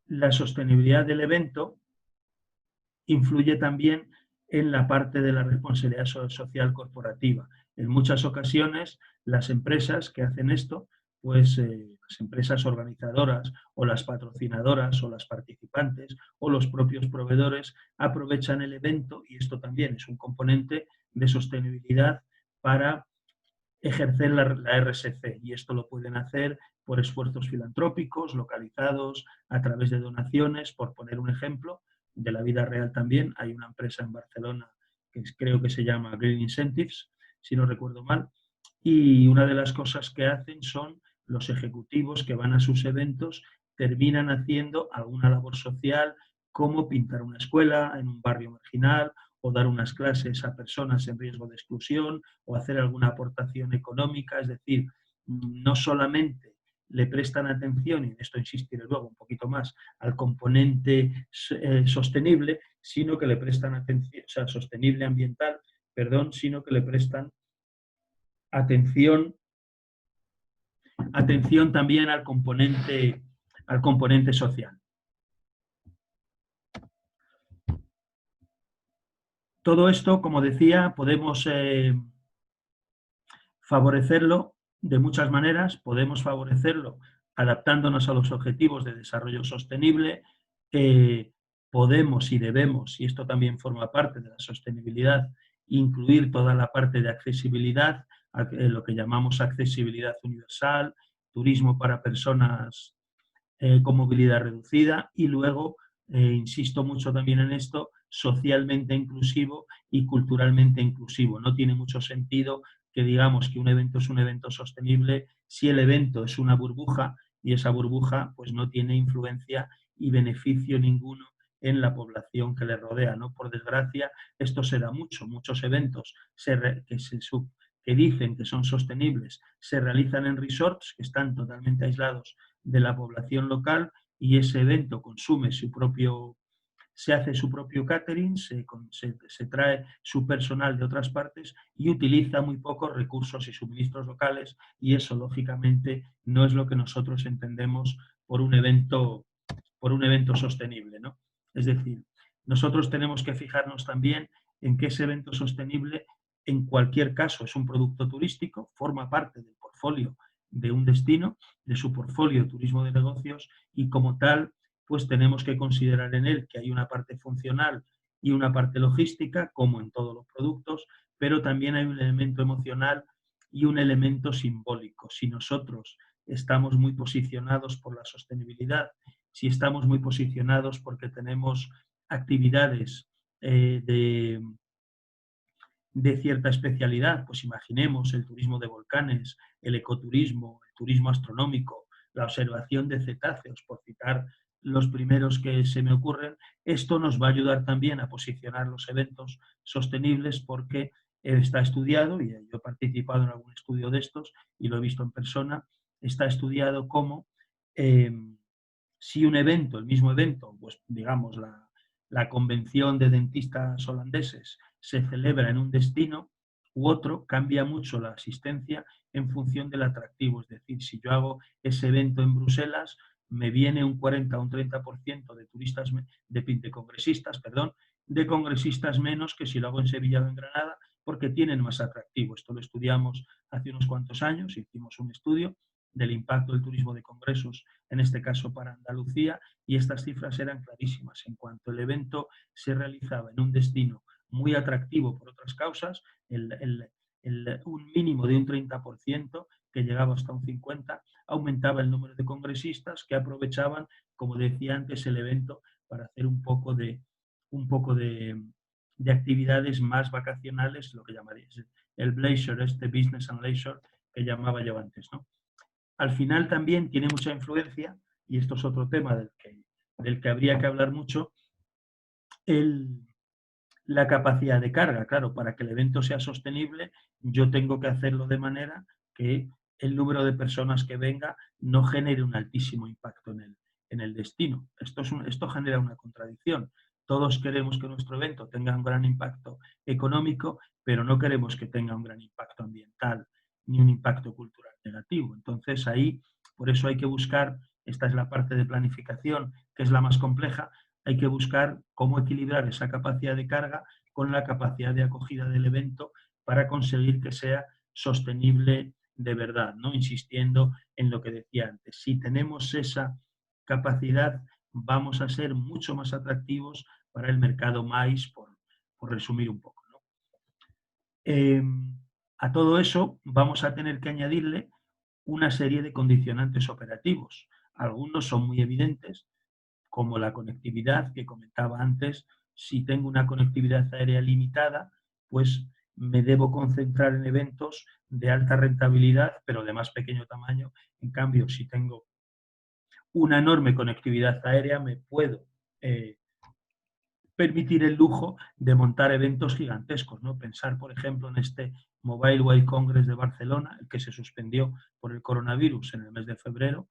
la sostenibilidad del evento influye también en la parte de la responsabilidad social corporativa. En muchas ocasiones, las empresas que hacen esto, pues las empresas organizadoras o las patrocinadoras o las participantes o los propios proveedores aprovechan el evento, y esto también es un componente de sostenibilidad para ejercer la RSC, y esto lo pueden hacer por esfuerzos filantrópicos localizados a través de donaciones, por poner un ejemplo de la vida real también. Hay una empresa en Barcelona que creo que se llama Green Incentives, si no recuerdo mal, y una de las cosas que hacen son los ejecutivos que van a sus eventos terminan haciendo alguna labor social, como pintar una escuela en un barrio marginal, o dar unas clases a personas en riesgo de exclusión, o hacer alguna aportación económica. Es decir, no solamente le prestan atención, y en esto insistiré luego un poquito más, al componente sostenible, sino que le prestan atención, o sea, sostenible ambiental, perdón, sino que le prestan atención también al componente social. Todo esto, como decía, podemos favorecerlo de muchas maneras. Podemos favorecerlo adaptándonos a los objetivos de desarrollo sostenible. Podemos y debemos, y esto también forma parte de la sostenibilidad, incluir toda la parte de accesibilidad, lo que llamamos accesibilidad universal, turismo para personas con movilidad reducida, y luego, insisto mucho también en esto, socialmente inclusivo y culturalmente inclusivo. No tiene mucho sentido que digamos que un evento es un evento sostenible si el evento es una burbuja y esa burbuja pues no tiene influencia y beneficio ninguno en la población que le rodea, ¿no? Por desgracia, esto se da mucho. Muchos eventos que dicen que son sostenibles se realizan en resorts que están totalmente aislados de la población local, y ese evento consume se hace su propio catering, se trae su personal de otras partes y utiliza muy pocos recursos y suministros locales, y eso lógicamente no es lo que nosotros entendemos por un evento sostenible, ¿no? Es decir, nosotros tenemos que fijarnos también en que ese evento sostenible, en cualquier caso, es un producto turístico, forma parte del portfolio de un destino, de su portfolio de turismo de negocios, y como tal, pues tenemos que considerar en él que hay una parte funcional y una parte logística, como en todos los productos, pero también hay un elemento emocional y un elemento simbólico. Si nosotros estamos muy posicionados por la sostenibilidad, si estamos muy posicionados porque tenemos actividades de cierta especialidad, pues imaginemos el turismo de volcanes, el ecoturismo, el turismo astronómico, la observación de cetáceos, por citar los primeros que se me ocurren, esto nos va a ayudar también a posicionar los eventos sostenibles, porque está estudiado, y yo he participado en algún estudio de estos y lo he visto en persona, está estudiado cómo si un evento, el mismo evento, pues digamos la convención de dentistas holandeses, se celebra en un destino u otro, cambia mucho la asistencia en función del atractivo. Es decir, si yo hago ese evento en Bruselas, me viene un 40 o un 30% de turistas, de congresistas menos que si lo hago en Sevilla o en Granada, porque tienen más atractivo. Esto lo estudiamos hace unos cuantos años, hicimos un estudio del impacto del turismo de congresos, en este caso para Andalucía, y estas cifras eran clarísimas. En cuanto el evento se realizaba en un destino muy atractivo por otras causas, un mínimo de un 30%, que llegaba hasta un 50%, aumentaba el número de congresistas que aprovechaban, como decía antes, el evento para hacer un poco de actividades más vacacionales, lo que llamarías el leisure, business and leisure, que llamaba yo antes, ¿no? Al final también tiene mucha influencia, y esto es otro tema del que habría que hablar mucho, la capacidad de carga. Claro, para que el evento sea sostenible, yo tengo que hacerlo de manera que el número de personas que venga no genere un altísimo impacto en el destino. Esto genera una contradicción. Todos queremos que nuestro evento tenga un gran impacto económico, pero no queremos que tenga un gran impacto ambiental ni un impacto cultural negativo. Entonces ahí, por eso hay que buscar, esta es la parte de planificación, que es la más compleja, hay que buscar cómo equilibrar esa capacidad de carga con la capacidad de acogida del evento para conseguir que sea sostenible de verdad, ¿no? Insistiendo en lo que decía antes. Si tenemos esa capacidad, vamos a ser mucho más atractivos para el mercado maíz, por resumir un poco, ¿no? A todo eso vamos a tener que añadirle una serie de condicionantes operativos. Algunos son muy evidentes, como la conectividad que comentaba antes. Si tengo una conectividad aérea limitada, pues me debo concentrar en eventos de alta rentabilidad, pero de más pequeño tamaño. En cambio, si tengo una enorme conectividad aérea, me puedo permitir el lujo de montar eventos gigantescos, ¿no? Pensar, por ejemplo, en este Mobile World Congress de Barcelona, el que se suspendió por el coronavirus en el mes de febrero,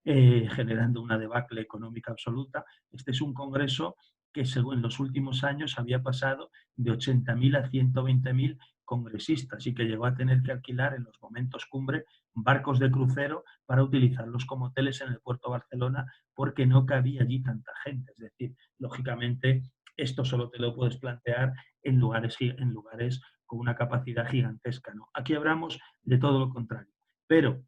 generando una debacle económica absoluta. Este es un congreso que, según los últimos años, había pasado de 80.000 a 120.000 congresistas, y que llegó a tener que alquilar en los momentos cumbre barcos de crucero para utilizarlos como hoteles en el puerto de Barcelona, porque no cabía allí tanta gente. Es decir, lógicamente, esto solo te lo puedes plantear en lugares con una capacidad gigantesca, ¿no? Aquí hablamos de todo lo contrario. Pero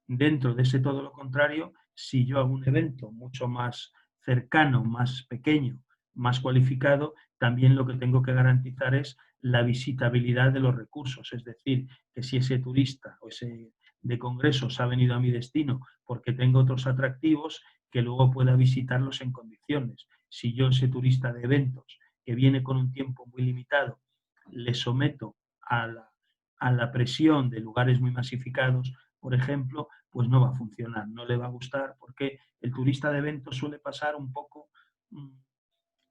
dentro de ese todo lo contrario, si yo hago un evento mucho más cercano, más pequeño, más cualificado, también lo que tengo que garantizar es la visitabilidad de los recursos. Es decir, que si ese turista o ese de congresos ha venido a mi destino porque tengo otros atractivos, que luego pueda visitarlos en condiciones. Si yo, ese turista de eventos que viene con un tiempo muy limitado, le someto a la presión de lugares muy masificados, por ejemplo, pues no va a funcionar, no le va a gustar, porque el turista de eventos suele pasar un poco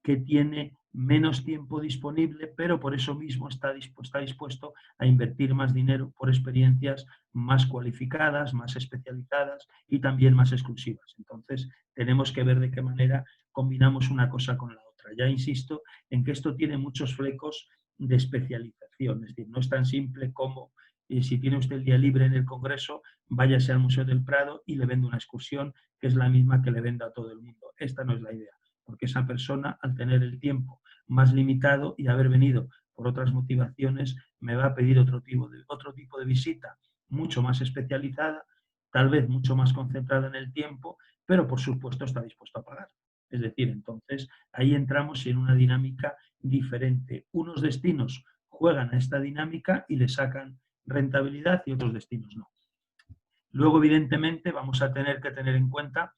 que tiene menos tiempo disponible, pero por eso mismo está dispuesto a invertir más dinero por experiencias más cualificadas, más especializadas y también más exclusivas. Entonces, tenemos que ver de qué manera combinamos una cosa con la otra. Ya insisto en que esto tiene muchos flecos de especialización, es decir, no es tan simple como si tiene usted el día libre en el Congreso, váyase al Museo del Prado y le vende una excursión que es la misma que le venda a todo el mundo. Esta no es la idea, porque esa persona, al tener el tiempo más limitado y haber venido por otras motivaciones, me va a pedir otro tipo de visita mucho más especializada, tal vez mucho más concentrada en el tiempo, pero por supuesto está dispuesto a pagar. Es decir, entonces ahí entramos en una dinámica diferente. Unos destinos juegan a esta dinámica y le sacan rentabilidad y otros destinos no. Luego, evidentemente, vamos a tener que tener en cuenta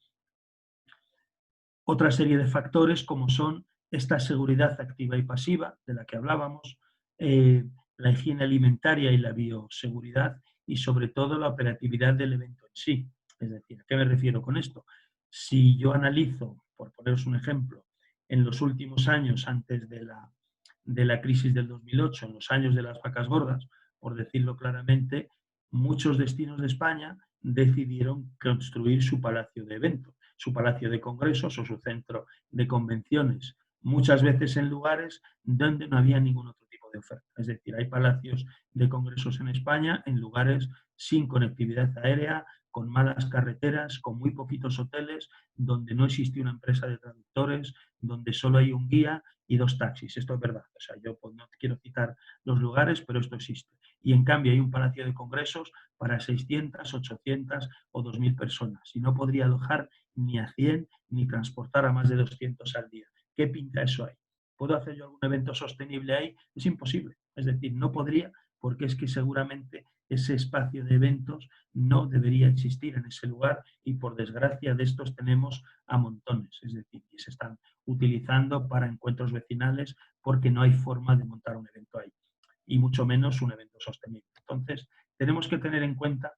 otra serie de factores como son esta seguridad activa y pasiva de la que hablábamos, la higiene alimentaria y la bioseguridad y sobre todo la operatividad del evento en sí. Es decir, ¿a qué me refiero con esto? Si yo analizo, por poneros un ejemplo, en los últimos años antes de la crisis del 2008, en los años de las vacas gordas, por decirlo claramente, muchos destinos de España decidieron construir su palacio de eventos, su palacio de congresos o su centro de convenciones, muchas veces en lugares donde no había ningún otro tipo de oferta. Es decir, hay palacios de congresos en España en lugares sin conectividad aérea, con malas carreteras, con muy poquitos hoteles, donde no existe una empresa de traductores, donde solo hay un guía y 2 taxis. Esto es verdad. O sea, yo no quiero citar los lugares, pero esto existe. Y en cambio hay un palacio de congresos para 600, 800 o 2.000 personas. Y no podría alojar ni a 100 ni transportar a más de 200 al día. ¿Qué pinta eso ahí? ¿Puedo hacer yo algún evento sostenible ahí? Es imposible. Es decir, no podría porque es que seguramente ese espacio de eventos no debería existir en ese lugar y por desgracia de estos tenemos a montones. Es decir, que se están utilizando para encuentros vecinales porque no hay forma de montar un evento ahí y mucho menos un evento sostenible. Entonces, tenemos que tener en cuenta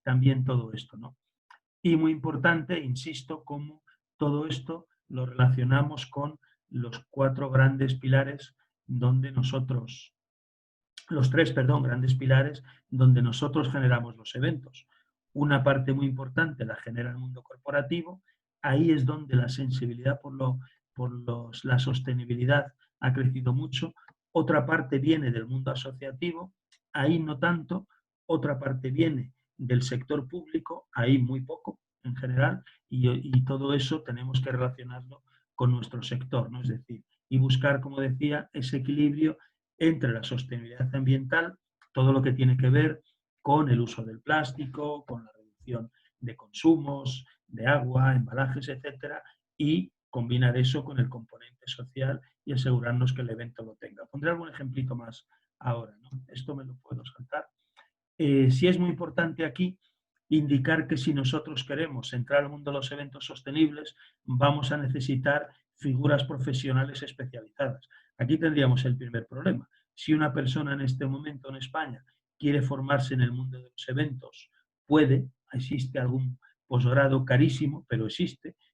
también todo esto, ¿no? Y muy importante, insisto, cómo todo esto lo relacionamos con los 4 grandes pilares donde nosotros, los 3, perdón, grandes pilares donde nosotros generamos los eventos. Una parte muy importante la genera el mundo corporativo, ahí es donde la sensibilidad la sostenibilidad ha crecido mucho. Otra parte viene del mundo asociativo, ahí no tanto. Otra parte viene del sector público, ahí muy poco en general, y todo eso tenemos que relacionarlo con nuestro sector, ¿no? Es decir, y buscar, como decía, ese equilibrio entre la sostenibilidad ambiental, todo lo que tiene que ver con el uso del plástico, con la reducción de consumos, de agua, embalajes, etcétera, y combinar eso con el componente social y asegurarnos que el evento lo tenga. Pondré algún ejemplito más ahora, ¿no? Esto me lo puedo saltar. Sí es muy importante aquí indicar que si nosotros queremos entrar al mundo de los eventos sostenibles, vamos a necesitar figuras profesionales especializadas. Aquí tendríamos el primer problema. Si una persona en este momento en España quiere formarse en el mundo de los eventos, existe algún posgrado carísimo, pero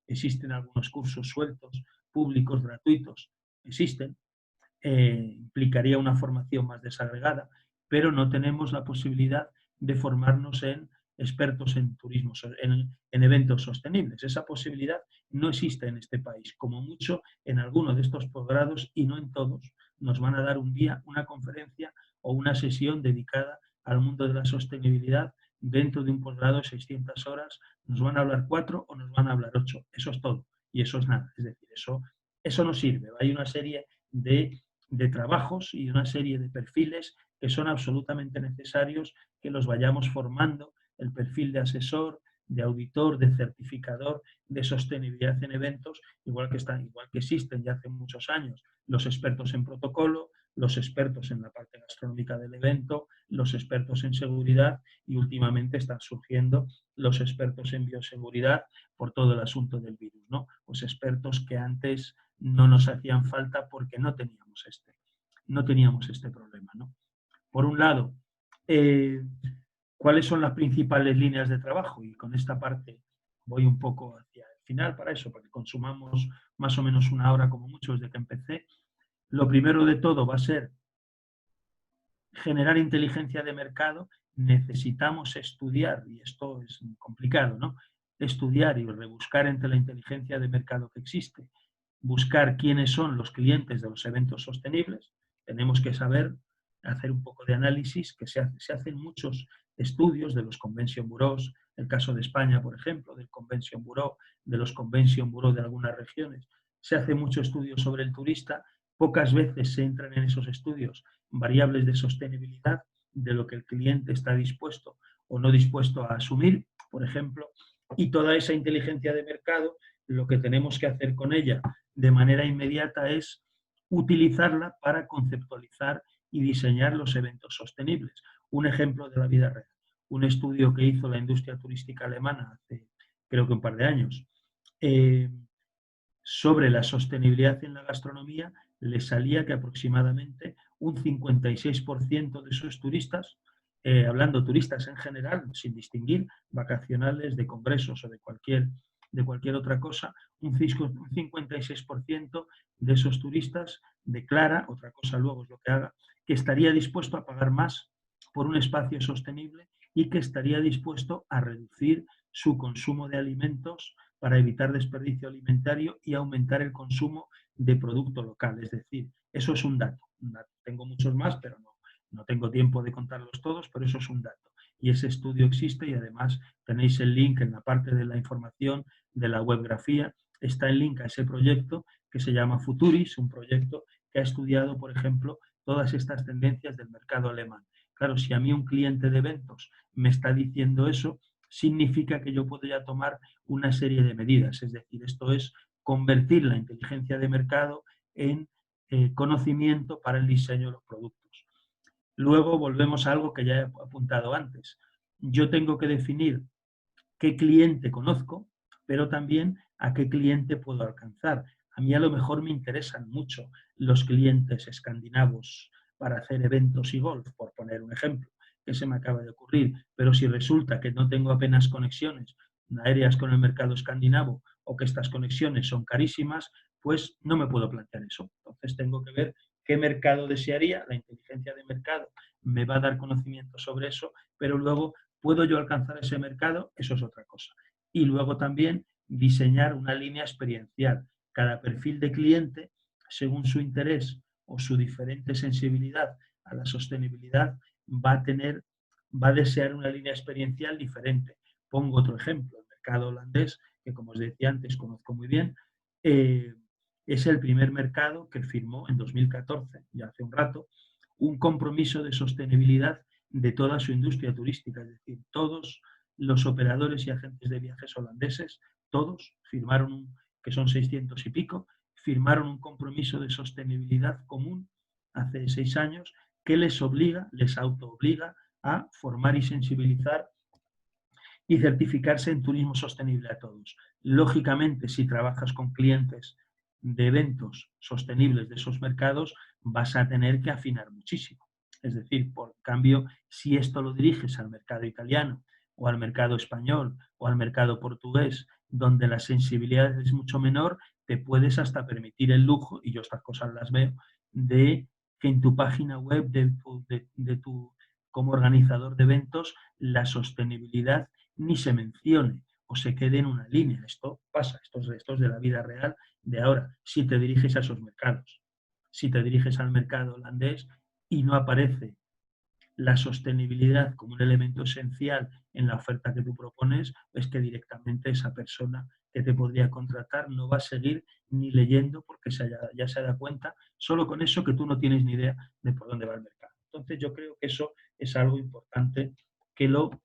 existen algunos cursos sueltos, públicos, gratuitos, existen, implicaría una formación más desagregada, pero no tenemos la posibilidad de formarnos en expertos en turismo, en eventos sostenibles. Esa posibilidad no existe en este país. Como mucho, en alguno de estos posgrados, y no en todos, nos van a dar un día una conferencia o una sesión dedicada al mundo de la sostenibilidad. Dentro de un posgrado de 600 horas, nos van a hablar 4 o nos van a hablar 8. Eso es todo. Y eso es nada. Es decir, eso no sirve. Hay una serie de trabajos y una serie de perfiles que son absolutamente necesarios que los vayamos formando, el perfil de asesor, de auditor, de certificador, de sostenibilidad en eventos, igual que existen ya hace muchos años los expertos en protocolo, los expertos en la parte gastronómica del evento, los expertos en seguridad y últimamente están surgiendo los expertos en bioseguridad por todo el asunto del virus, ¿no? Pues expertos que antes no nos hacían falta porque no teníamos este problema, ¿no? Por un lado, ¿cuáles son las principales líneas de trabajo? Y con esta parte voy un poco hacia el final para eso, para que consumamos más o menos una hora como mucho desde que empecé. Lo primero de todo va a ser generar inteligencia de mercado. Necesitamos estudiar, y esto es complicado, ¿no? Estudiar y rebuscar entre la inteligencia de mercado que existe, buscar quiénes son los clientes de los eventos sostenibles. Tenemos que saber hacer un poco de análisis, que se hacen muchos estudios de los Convention Bureaus, el caso de España, por ejemplo, del Convention Bureau, de los Convention Bureau de algunas regiones. Se hace mucho estudio sobre el turista, pocas veces se entran en esos estudios variables de sostenibilidad de lo que el cliente está dispuesto o no dispuesto a asumir, por ejemplo, y toda esa inteligencia de mercado, lo que tenemos que hacer con ella de manera inmediata es utilizarla para conceptualizar y diseñar los eventos sostenibles. Un ejemplo de la vida real, un estudio que hizo la industria turística alemana hace creo que un par de años, sobre la sostenibilidad en la gastronomía, le salía que aproximadamente un 56% de sus turistas, hablando turistas en general, sin distinguir vacacionales, de congresos o de cualquier otra cosa, un 56% de esos turistas declara, otra cosa luego es lo que haga, que estaría dispuesto a pagar más por un espacio sostenible y que estaría dispuesto a reducir su consumo de alimentos para evitar desperdicio alimentario y aumentar el consumo de producto local. Es decir, eso es un dato. Tengo muchos más, pero no tengo tiempo de contarlos todos, pero eso es un dato. Y ese estudio existe y además tenéis el link en la parte de la información de la webgrafía. Está el link a ese proyecto que se llama Futuris, un proyecto que ha estudiado, por ejemplo, todas estas tendencias del mercado alemán. Claro, si a mí un cliente de eventos me está diciendo eso, significa que yo puedo ya tomar una serie de medidas. Es decir, esto es convertir la inteligencia de mercado en conocimiento para el diseño de los productos. Luego volvemos a algo que ya he apuntado antes. Yo tengo que definir qué cliente conozco, pero también a qué cliente puedo alcanzar. A mí a lo mejor me interesan mucho los clientes escandinavos para hacer eventos y golf, por poner un ejemplo que se me acaba de ocurrir, pero si resulta que no tengo apenas conexiones aéreas con el mercado escandinavo o que estas conexiones son carísimas, pues no me puedo plantear eso. Entonces tengo que ver qué mercado desearía, la inteligencia de mercado me va a dar conocimiento sobre eso, pero luego ¿puedo yo alcanzar ese mercado? Eso es otra cosa. Y luego también diseñar una línea experiencial. Cada perfil de cliente, según su interés o su diferente sensibilidad a la sostenibilidad, va a desear una línea experiencial diferente. Pongo otro ejemplo, el mercado holandés, que como os decía antes conozco muy bien, es el primer mercado que firmó en 2014, ya hace un rato, un compromiso de sostenibilidad de toda su industria turística, es decir, todos los operadores y agentes de viajes holandeses, todos firmaron, que son 600 y pico, firmaron un compromiso de sostenibilidad común hace 6 años que les obliga, les autoobliga a formar y sensibilizar y certificarse en turismo sostenible a todos. Lógicamente, si trabajas con clientes de eventos sostenibles de esos mercados, vas a tener que afinar muchísimo. Es decir, por cambio, si esto lo diriges al mercado italiano o al mercado español o al mercado portugués, donde la sensibilidad es mucho menor, te puedes hasta permitir el lujo, y yo estas cosas las veo, de que en tu página web de tu como organizador de eventos la sostenibilidad ni se mencione o se quede en una línea. Esto pasa, esto es de la vida real de ahora. Si te diriges a esos mercados, si te diriges al mercado holandés y no aparece la sostenibilidad como un elemento esencial en la oferta que tú propones, es que directamente esa persona que te podría contratar no va a seguir ni leyendo porque ya se da cuenta solo con eso que tú no tienes ni idea de por dónde va el mercado. Entonces yo creo que eso es algo importante que lo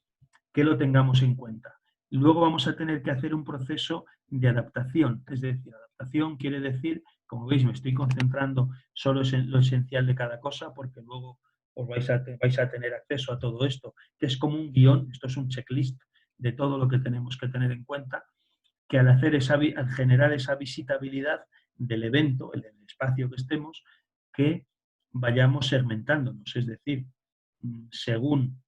tengamos en cuenta. Luego vamos a tener que hacer un proceso de adaptación, es decir, adaptación quiere decir, como veis, me estoy concentrando solo en lo esencial de cada cosa porque luego os vais a tener acceso a todo esto, que es como un guión, esto es un checklist de todo lo que tenemos que tener en cuenta, que al generar esa visitabilidad del evento, el espacio que estemos, que vayamos segmentándonos, es decir, según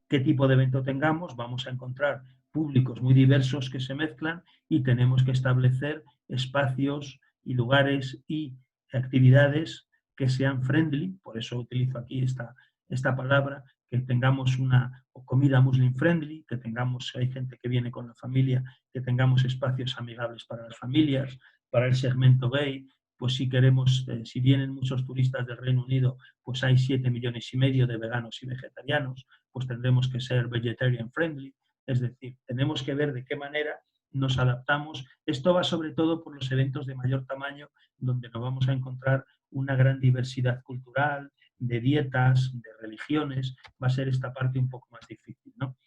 qué tipo de evento tengamos, vamos a encontrar públicos muy diversos que se mezclan y tenemos que establecer espacios y lugares y actividades que sean friendly, por eso utilizo aquí esta palabra, que tengamos una comida muslim friendly, que tengamos, hay gente que viene con la familia, que tengamos espacios amigables para las familias, para el segmento gay, pues si queremos, si vienen muchos turistas del Reino Unido, pues hay 7,5 millones de veganos y vegetarianos, pues tendremos que ser vegetarian friendly, es decir, tenemos que ver de qué manera nos adaptamos. Esto va sobre todo por los eventos de mayor tamaño, donde nos vamos a encontrar una gran diversidad cultural, de dietas, de religiones, va a ser esta parte un poco más difícil, ¿no?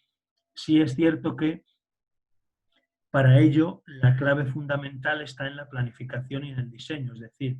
Sí es cierto que para ello la clave fundamental está en la planificación y en el diseño, es decir,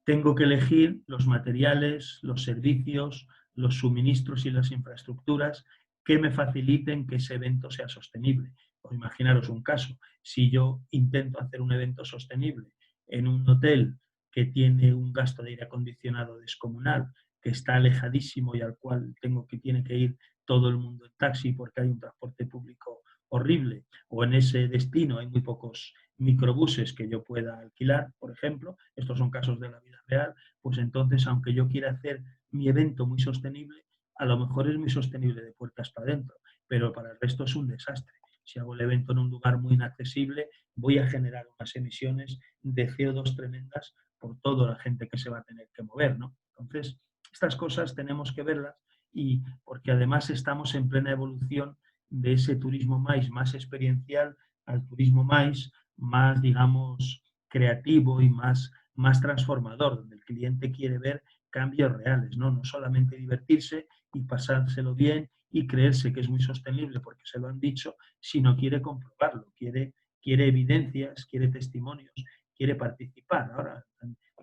tengo que elegir los materiales, los servicios, los suministros y las infraestructuras que me faciliten que ese evento sea sostenible. Pues imaginaros un caso, si yo intento hacer un evento sostenible en un hotel que tiene un gasto de aire acondicionado descomunal, que está alejadísimo y al cual tiene que ir todo el mundo en taxi porque hay un transporte público horrible, o en ese destino hay muy pocos microbuses que yo pueda alquilar, por ejemplo, estos son casos de la vida real, pues entonces, aunque yo quiera hacer mi evento muy sostenible, a lo mejor es muy sostenible de puertas para adentro, pero para el resto es un desastre. Si hago el evento en un lugar muy inaccesible, voy a generar unas emisiones de CO2 tremendas por toda la gente que se va a tener que mover, ¿no? Entonces, estas cosas tenemos que verlas y porque además estamos en plena evolución de ese turismo más experiencial al turismo más, digamos, creativo y más transformador, donde el cliente quiere ver cambios reales, ¿no? No solamente divertirse y pasárselo bien y creerse que es muy sostenible porque se lo han dicho, sino quiere comprobarlo, quiere evidencias, quiere testimonios, quiere participar. Ahora,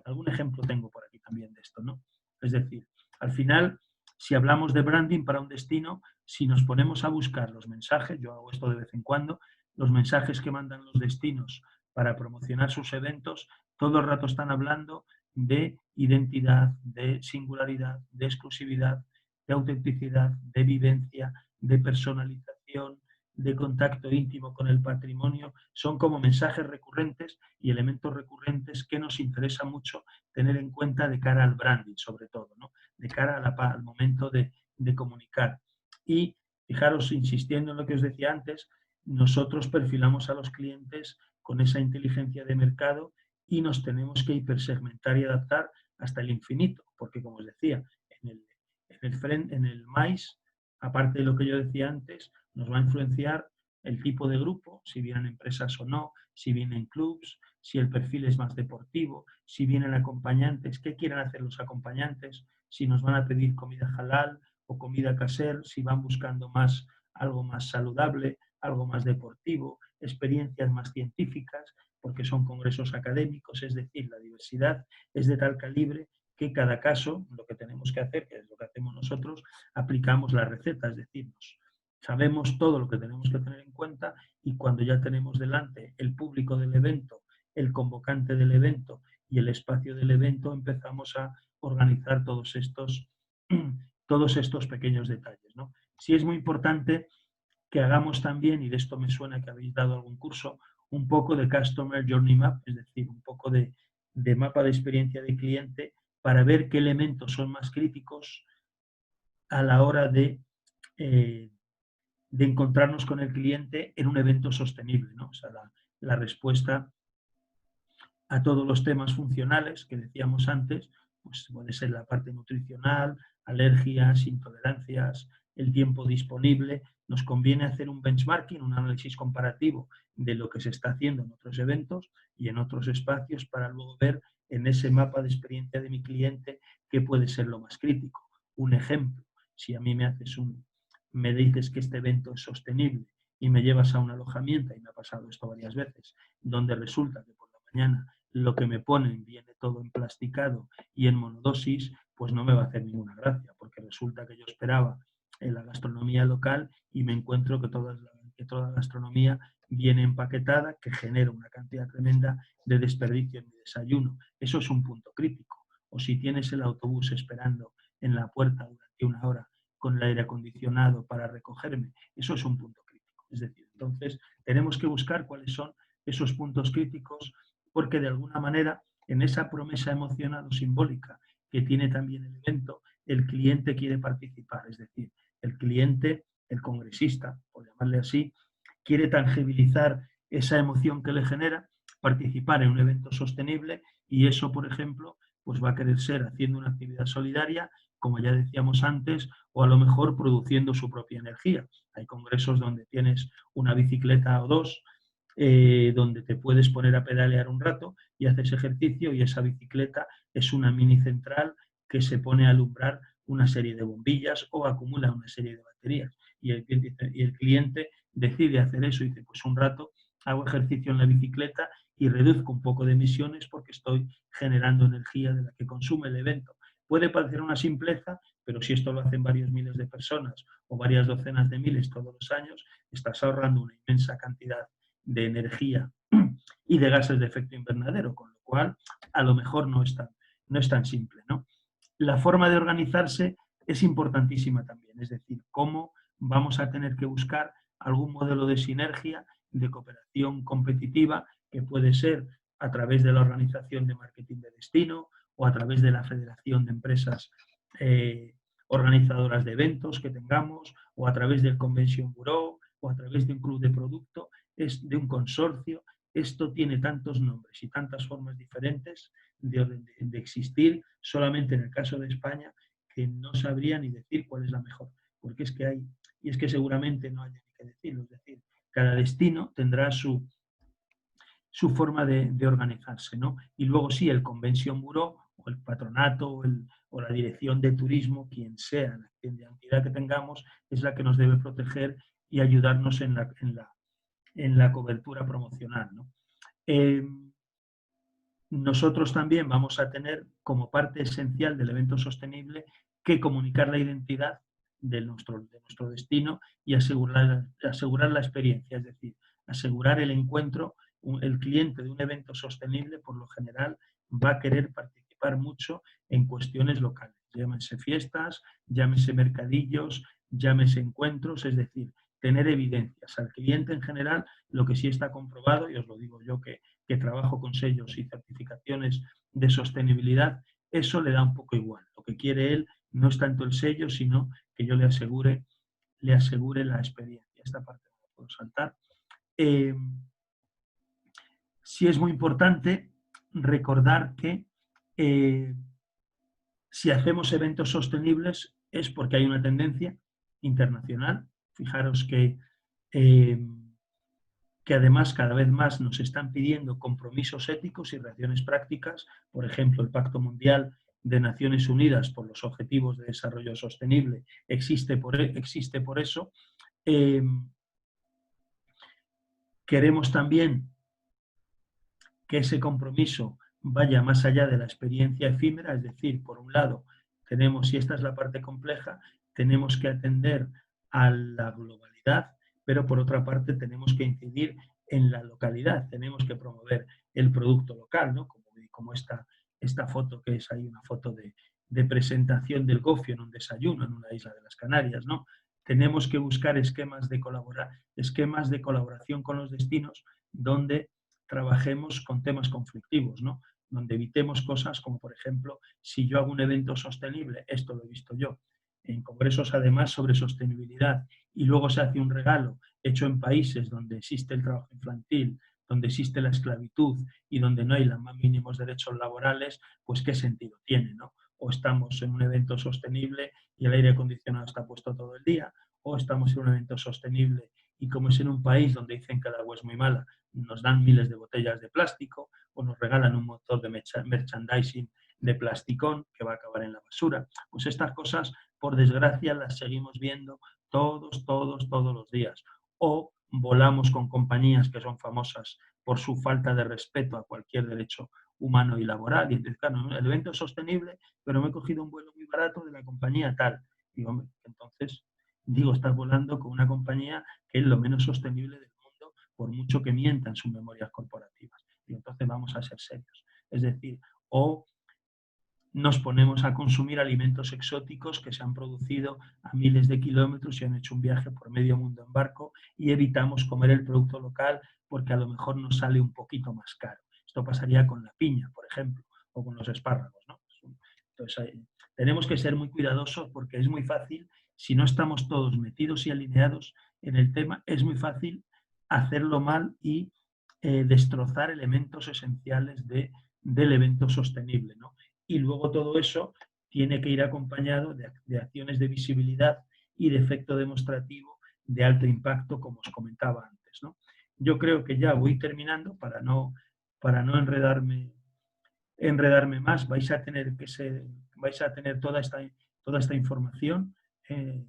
algún ejemplo tengo por aquí también de esto, ¿no? Es decir, al final, si hablamos de branding para un destino, si nos ponemos a buscar los mensajes, yo hago esto de vez en cuando, los mensajes que mandan los destinos para promocionar sus eventos, todo el rato están hablando de identidad, de singularidad, de exclusividad, de autenticidad, de vivencia, de personalización, de contacto íntimo con el patrimonio. Son como mensajes recurrentes y elementos recurrentes que nos interesa mucho tener en cuenta de cara al branding, sobre todo, ¿no? De cara al momento de comunicar. Y fijaros, insistiendo en lo que os decía antes, nosotros perfilamos a los clientes con esa inteligencia de mercado y nos tenemos que hipersegmentar y adaptar hasta el infinito, porque como os decía, en el MAIS, aparte de lo que yo decía antes, nos va a influenciar el tipo de grupo, si vienen empresas o no, si vienen clubs, si el perfil es más deportivo, si vienen acompañantes, qué quieren hacer los acompañantes, si nos van a pedir comida halal o comida caser, si van buscando algo más saludable, algo más deportivo, experiencias más científicas, porque son congresos académicos, es decir, la diversidad es de tal calibre que cada caso, lo que tenemos que hacer, que es lo que hacemos nosotros, aplicamos la receta, es decir, sabemos todo lo que tenemos que tener en cuenta y cuando ya tenemos delante el público del evento, el convocante del evento y el espacio del evento, empezamos a organizar todos estos pequeños detalles, ¿no? Sí es muy importante que hagamos también, y de esto me suena que habéis dado algún curso, un poco de Customer Journey Map, es decir, un poco de mapa de experiencia de cliente para ver qué elementos son más críticos a la hora de encontrarnos con el cliente en un evento sostenible, ¿no? O sea, la respuesta a todos los temas funcionales que decíamos antes, pues puede ser la parte nutricional, alergias, intolerancias, el tiempo disponible. Nos conviene hacer un benchmarking, un análisis comparativo de lo que se está haciendo en otros eventos y en otros espacios para luego ver en ese mapa de experiencia de mi cliente qué puede ser lo más crítico. Un ejemplo, si a mí me dices que este evento es sostenible y me llevas a un alojamiento, y me ha pasado esto varias veces, donde resulta que por la mañana lo que me ponen viene todo emplasticado y en monodosis, pues no me va a hacer ninguna gracia, porque resulta que yo esperaba en la gastronomía local y me encuentro que toda la gastronomía viene empaquetada, que genera una cantidad tremenda de desperdicio en mi desayuno. Eso es un punto crítico. O si tienes el autobús esperando en la puerta durante 1 hora con el aire acondicionado para recogerme, eso es un punto crítico. Es decir, entonces tenemos que buscar cuáles son esos puntos críticos porque de alguna manera en esa promesa emocional o simbólica que tiene también el evento, el cliente quiere participar. Es decir, el cliente, el congresista, por llamarle así, quiere tangibilizar esa emoción que le genera, participar en un evento sostenible, y eso, por ejemplo, pues va a querer ser haciendo una actividad solidaria, como ya decíamos antes, o a lo mejor produciendo su propia energía. Hay congresos donde tienes una bicicleta o dos, donde te puedes poner a pedalear un rato y haces ejercicio, y esa bicicleta es una mini central que se pone a alumbrar una serie de bombillas o acumula una serie de baterías. Y el cliente decide hacer eso y dice, pues un rato hago ejercicio en la bicicleta y reduzco un poco de emisiones porque estoy generando energía de la que consume el evento. Puede parecer una simpleza, pero si esto lo hacen varios miles de personas o varias docenas de miles todos los años, estás ahorrando una inmensa cantidad de energía y de gases de efecto invernadero, con lo cual a lo mejor no es tan simple, ¿no? La forma de organizarse es importantísima también, es decir, cómo vamos a tener que buscar algún modelo de sinergia, de cooperación competitiva, que puede ser a través de la organización de marketing de destino o a través de la federación de empresas organizadoras de eventos que tengamos, o a través del Convention Bureau, o a través de un club de producto, es de un consorcio. Esto tiene tantos nombres y tantas formas diferentes de existir, solamente en el caso de España, que no sabría ni decir cuál es la mejor, porque es que hay, y es que seguramente no haya ni que decirlo, es decir, cada destino tendrá su forma de organizarse, ¿no? Y luego sí, el Convention Bureau, o el patronato, o la dirección de turismo, quien sea la entidad que tengamos, es la que nos debe proteger y ayudarnos en la cobertura promocional, ¿no? Nosotros también vamos a tener, como parte esencial del evento sostenible, que comunicar la identidad de nuestro destino y asegurar la experiencia, es decir, asegurar el encuentro. El cliente de un evento sostenible, por lo general, va a querer participar mucho en cuestiones locales, llámese fiestas, llámese mercadillos, llámese encuentros, es decir, tener evidencias. Al cliente en general, lo que sí está comprobado, y os lo digo yo que trabajo con sellos y certificaciones de sostenibilidad, eso le da un poco igual. Lo que quiere él no es tanto el sello, sino que yo le asegure la experiencia. Esta parte no la puedo saltar. Sí es muy importante recordar que si hacemos eventos sostenibles es porque hay una tendencia internacional. Fijaros que además cada vez más nos están pidiendo compromisos éticos y reacciones prácticas. Por ejemplo, el Pacto Mundial de Naciones Unidas por los Objetivos de Desarrollo Sostenible existe por eso. Queremos también que ese compromiso vaya más allá de la experiencia efímera, es decir, por un lado, tenemos, y esta es la parte compleja, tenemos que atender a la globalidad, pero por otra parte tenemos que incidir en la localidad, tenemos que promover el producto local, ¿no? Como esta foto, que es ahí una foto de presentación del gofio en un desayuno en una isla de las Canarias, ¿no? Tenemos que buscar esquemas de colaboración con los destinos donde trabajemos con temas conflictivos, ¿no? Donde evitemos cosas como, por ejemplo, si yo hago un evento sostenible, esto lo he visto yo, en congresos además sobre sostenibilidad, y luego se hace un regalo hecho en países donde existe el trabajo infantil, donde existe la esclavitud y donde no hay los más mínimos derechos laborales, pues qué sentido tiene, ¿no? O estamos en un evento sostenible y el aire acondicionado está puesto todo el día, o estamos en un evento sostenible y como es en un país donde dicen que el agua es muy mala, nos dan miles de botellas de plástico o nos regalan un montón de merchandising de plasticón que va a acabar en la basura. Pues estas cosas, por desgracia, las seguimos viendo todos los días. O volamos con compañías que son famosas por su falta de respeto a cualquier derecho humano y laboral. Y entonces, claro, el evento es sostenible, pero me he cogido un vuelo muy barato de la compañía tal. Y hombre, entonces, estás volando con una compañía que es lo menos sostenible del mundo, por mucho que mientan sus memorias corporativas. Y entonces vamos a ser serios. Es decir, o nos ponemos a consumir alimentos exóticos que se han producido a miles de kilómetros y han hecho un viaje por medio mundo en barco, y evitamos comer el producto local porque a lo mejor nos sale un poquito más caro. Esto pasaría con la piña, por ejemplo, o con los espárragos, ¿no? Entonces, tenemos que ser muy cuidadosos porque es muy fácil, si no estamos todos metidos y alineados en el tema, es muy fácil hacerlo mal y destrozar elementos esenciales del evento sostenible, ¿no? Y luego todo eso tiene que ir acompañado de acciones de visibilidad y de efecto demostrativo de alto impacto, como os comentaba antes, ¿no? Yo creo que ya voy terminando para no enredarme más. Vais a tener toda esta información que,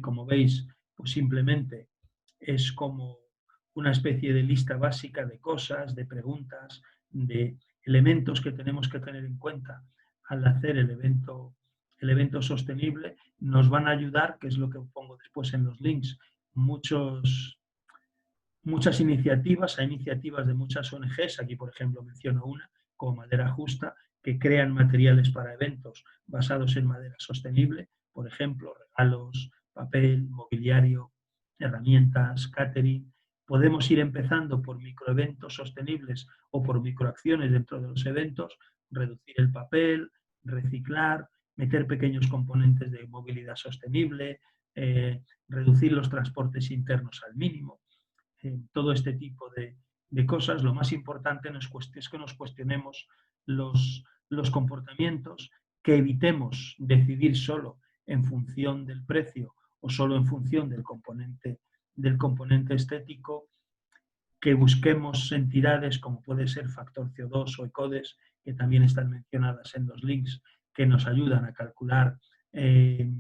como veis, pues simplemente es como una especie de lista básica de cosas, de preguntas, de elementos que tenemos que tener en cuenta al hacer el evento sostenible. Nos van a ayudar, que es lo que pongo después en los links, muchas iniciativas. Hay iniciativas de muchas ONGs, aquí por ejemplo menciono una, como Madera Justa, que crean materiales para eventos basados en madera sostenible, por ejemplo, regalos, papel, mobiliario, herramientas, catering. Podemos ir empezando por microeventos sostenibles o por microacciones dentro de los eventos, reducir el papel, reciclar, meter pequeños componentes de movilidad sostenible, reducir los transportes internos al mínimo. Todo este tipo de cosas. Lo más importante es que nos cuestionemos los comportamientos, que evitemos decidir solo en función del precio o solo en función del componente estético, que busquemos entidades como puede ser Factor CO2 o ECODES, que también están mencionadas en los links, que nos ayudan a calcular el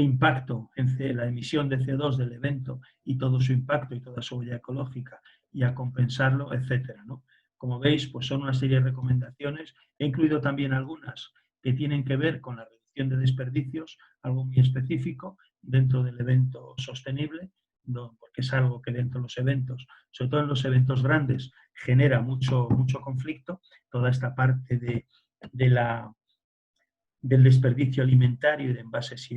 impacto en la emisión de CO2 del evento y todo su impacto y toda su huella ecológica, y a compensarlo, etcétera, ¿no? Como veis, pues son una serie de recomendaciones. He incluido también algunas que tienen que ver con la reducción de desperdicios, algo muy específico dentro del evento sostenible, porque es algo que dentro de los eventos, sobre todo en los eventos grandes, genera mucho conflicto. Toda esta parte del desperdicio alimentario y de envases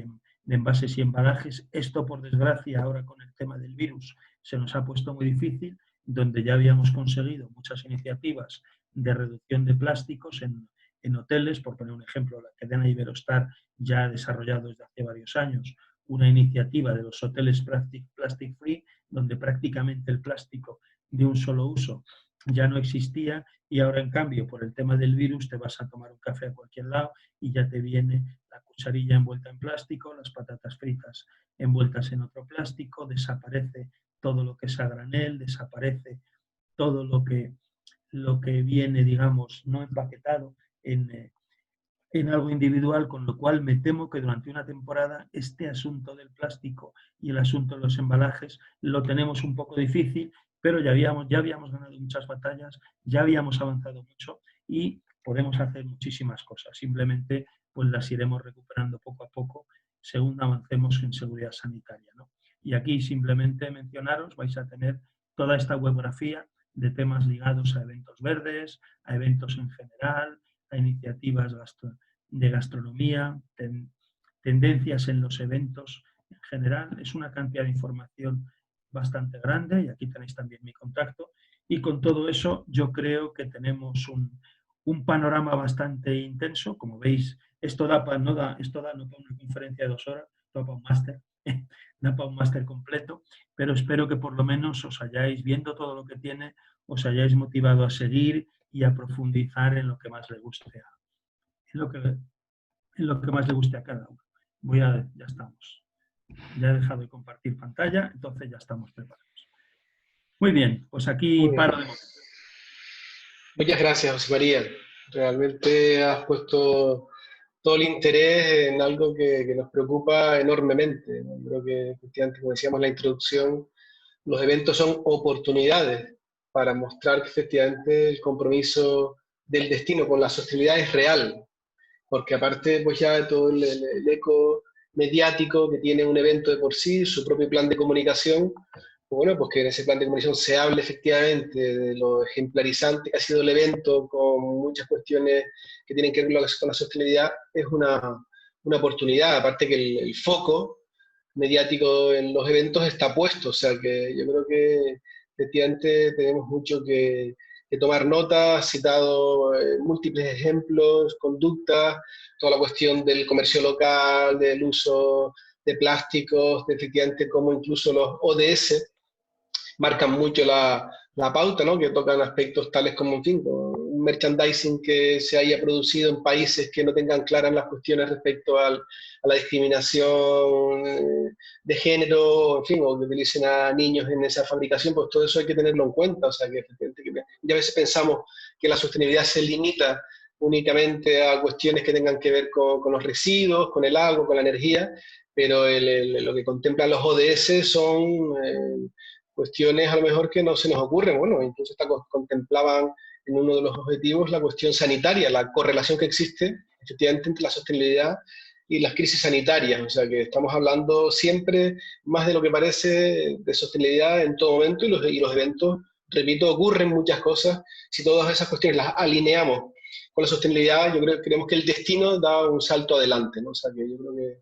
y embalajes. Esto, por desgracia, ahora con el tema del virus se nos ha puesto muy difícil, donde ya habíamos conseguido muchas iniciativas de reducción de plásticos en hoteles. Por poner un ejemplo, la cadena Iberostar ya ha desarrollado desde hace varios años una iniciativa de los hoteles plastic free, donde prácticamente el plástico de un solo uso ya no existía, y ahora en cambio por el tema del virus te vas a tomar un café a cualquier lado y ya te viene la cucharilla envuelta en plástico, las patatas fritas envueltas en otro plástico, desaparece todo lo que es a granel, desaparece todo lo que viene, digamos, no empaquetado en algo individual, con lo cual me temo que durante una temporada este asunto del plástico y el asunto de los embalajes lo tenemos un poco difícil, pero ya habíamos ganado muchas batallas, ya habíamos avanzado mucho y podemos hacer muchísimas cosas. Simplemente pues las iremos recuperando poco a poco según avancemos en seguridad sanitaria, ¿no? Y aquí simplemente mencionaros, vais a tener toda esta webografía de temas ligados a eventos verdes, a eventos en general, a iniciativas de gastronomía, tendencias en los eventos en general. Es una cantidad de información bastante grande y aquí tenéis también mi contacto. Y con todo eso yo creo que tenemos un panorama bastante intenso. Como veis, esto no da para una conferencia de 2 horas, da para un máster, da para un máster completo, pero espero que por lo menos os hayáis, viendo todo lo que tiene, os hayáis motivado a seguir y a profundizar en lo que más le guste más le guste a cada uno. Ya estamos. Ya he dejado de compartir pantalla, entonces ya estamos preparados. Muy bien, pues aquí paro de momento. Muchas gracias, José María. Realmente has puesto todo el interés en algo que nos preocupa enormemente. Creo que, efectivamente, como decíamos en la introducción, los eventos son oportunidades para mostrar que efectivamente el compromiso del destino con la sostenibilidad es real, porque aparte pues ya de todo el eco mediático que tiene un evento de por sí, su propio plan de comunicación, pues bueno, pues que en ese plan de comunicación se hable efectivamente de lo ejemplarizante que ha sido el evento, con muchas cuestiones que tienen que ver con la sostenibilidad, es una oportunidad. Aparte que el foco mediático en los eventos está puesto, o sea que yo creo que efectivamente tenemos mucho que tomar nota, citado múltiples ejemplos, conductas, toda la cuestión del comercio local, del uso de plásticos, de efectivamente cómo incluso los ODS marcan mucho la pauta, ¿no? Que tocan aspectos tales como, en fin, un merchandising que se haya producido en países que no tengan claras las cuestiones respecto a la discriminación de género, en fin, o que utilicen a niños en esa fabricación, pues todo eso hay que tenerlo en cuenta. O sea, que ya a veces pensamos que la sostenibilidad se limita únicamente a cuestiones que tengan que ver con los residuos, con el agua, con la energía, pero lo que contemplan los ODS son cuestiones a lo mejor que no se nos ocurren. Bueno, incluso contemplaban en uno de los objetivos la cuestión sanitaria, la correlación que existe efectivamente entre la sostenibilidad y las crisis sanitarias. O sea que estamos hablando siempre más de lo que parece de sostenibilidad en todo momento, y los eventos, repito, ocurren muchas cosas. Si todas esas cuestiones las alineamos con la sostenibilidad, creemos que el destino da un salto adelante, ¿no? O sea que yo creo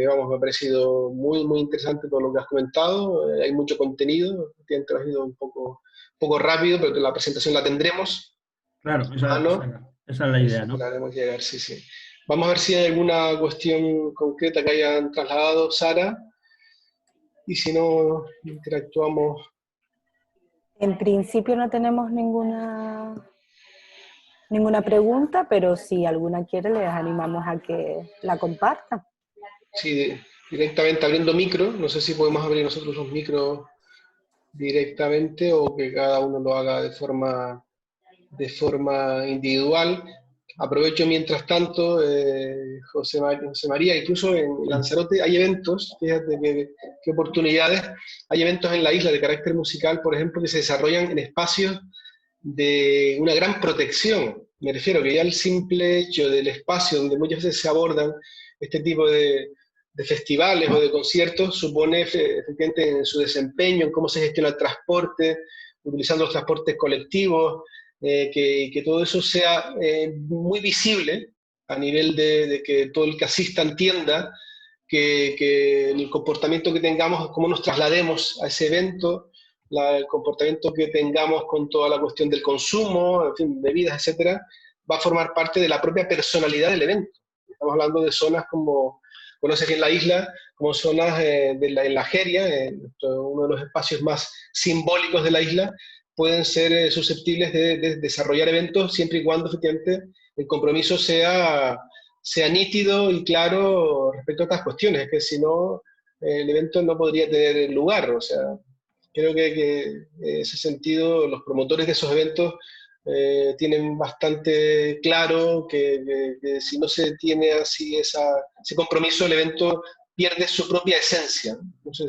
vamos, me ha parecido muy, muy interesante todo lo que has comentado. Hay mucho contenido, te han traído un poco rápido, pero la presentación la tendremos. Claro, esa es la idea, ¿no? La haremos llegar, sí, sí. Vamos a ver si hay alguna cuestión concreta que hayan trasladado, Sara, y si no, interactuamos. En principio no tenemos ninguna pregunta, pero si alguna quiere, les animamos a que la compartan. Sí, directamente abriendo micro. No sé si podemos abrir nosotros los micros directamente o que cada uno lo haga de forma individual. Aprovecho mientras tanto, José María, incluso en Lanzarote hay eventos, fíjate qué oportunidades, hay eventos en la isla de carácter musical, por ejemplo, que se desarrollan en espacios de una gran protección. Me refiero que ya el simple hecho del espacio donde muchas veces se abordan este tipo de festivales o de conciertos supone efectivamente en su desempeño, en cómo se gestiona el transporte, utilizando los transportes colectivos, que todo eso sea muy visible a nivel de que todo el que asista entienda que el comportamiento que tengamos, cómo nos traslademos a ese evento, el comportamiento que tengamos con toda la cuestión del consumo, en fin, bebidas, etcétera, va a formar parte de la propia personalidad del evento. Estamos hablando de zonas como, conoces que en la isla, como zonas en la Jeria, uno de los espacios más simbólicos de la isla, pueden ser susceptibles de desarrollar eventos siempre y cuando efectivamente el compromiso sea nítido y claro respecto a estas cuestiones, que si no, el evento no podría tener lugar. O sea, creo que en ese sentido los promotores de esos eventos tienen bastante claro que si no se tiene así ese compromiso, el evento pierde su propia esencia. No sé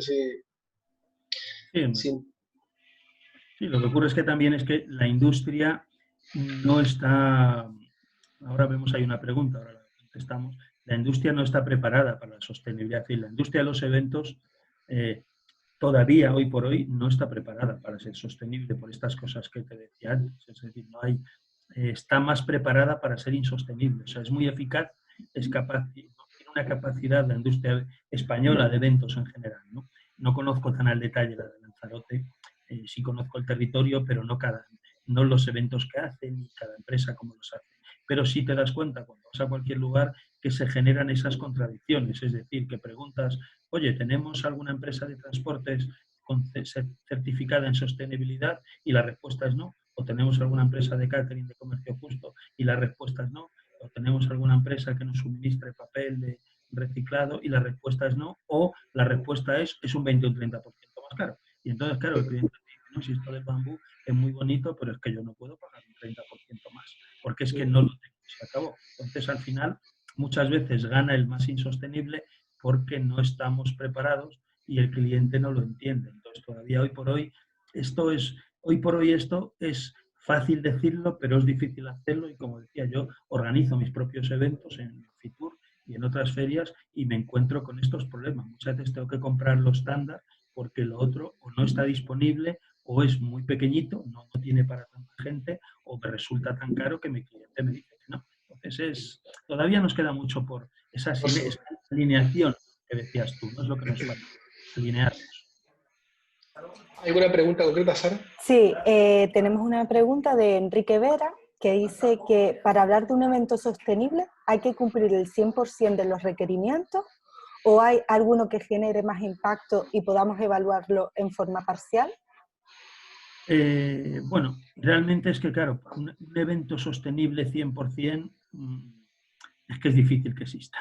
Sí, lo que ocurre es que también es que la industria no está... Ahora vemos, hay una pregunta, ahora la contestamos. La industria no está preparada para la sostenibilidad. Y la industria de los eventos todavía, hoy por hoy, no está preparada para ser sostenible por estas cosas que te decía antes. Es decir, está más preparada para ser insostenible. O sea, es muy eficaz, tiene una capacidad la industria española de eventos en general, ¿no? No conozco tan al detalle la de Lanzarote, sí conozco el territorio, pero no los eventos que hacen ni cada empresa como los hace. Pero sí te das cuenta cuando vas a cualquier lugar que se generan esas contradicciones, es decir, que preguntas, oye, ¿tenemos alguna empresa de transportes certificada en sostenibilidad? Y la respuesta es no. ¿O tenemos alguna empresa de catering de comercio justo? Y la respuesta es no. ¿O tenemos alguna empresa que nos suministre papel de reciclado? Y la respuesta es no. O la respuesta es un 20 o un 30% más caro. Y entonces, claro, el cliente dice, no, si esto del bambú es muy bonito, pero es que yo no puedo pagar un 30% más, porque es que no lo tengo, se acabó. Entonces, al final, muchas veces gana el más insostenible porque no estamos preparados y el cliente no lo entiende. Entonces, todavía hoy por hoy esto es fácil decirlo, pero es difícil hacerlo, y como decía yo, organizo mis propios eventos en Fitur y en otras ferias y me encuentro con estos problemas. Muchas veces tengo que comprar lo estándar porque lo otro o no está disponible o es muy pequeñito, no tiene para tanta gente, o me resulta tan caro que mi cliente me dice que no. Entonces, todavía nos queda mucho por esa alineación que decías tú, no es lo que nos falta, alinearnos. ¿Alguna pregunta concreta, Sara? Sí, tenemos una pregunta de Enrique Vera que dice que para hablar de un evento sostenible hay que cumplir el 100% de los requerimientos o hay alguno que genere más impacto y podamos evaluarlo en forma parcial. Bueno, realmente es que, claro, un evento sostenible 100%, es que es difícil que exista.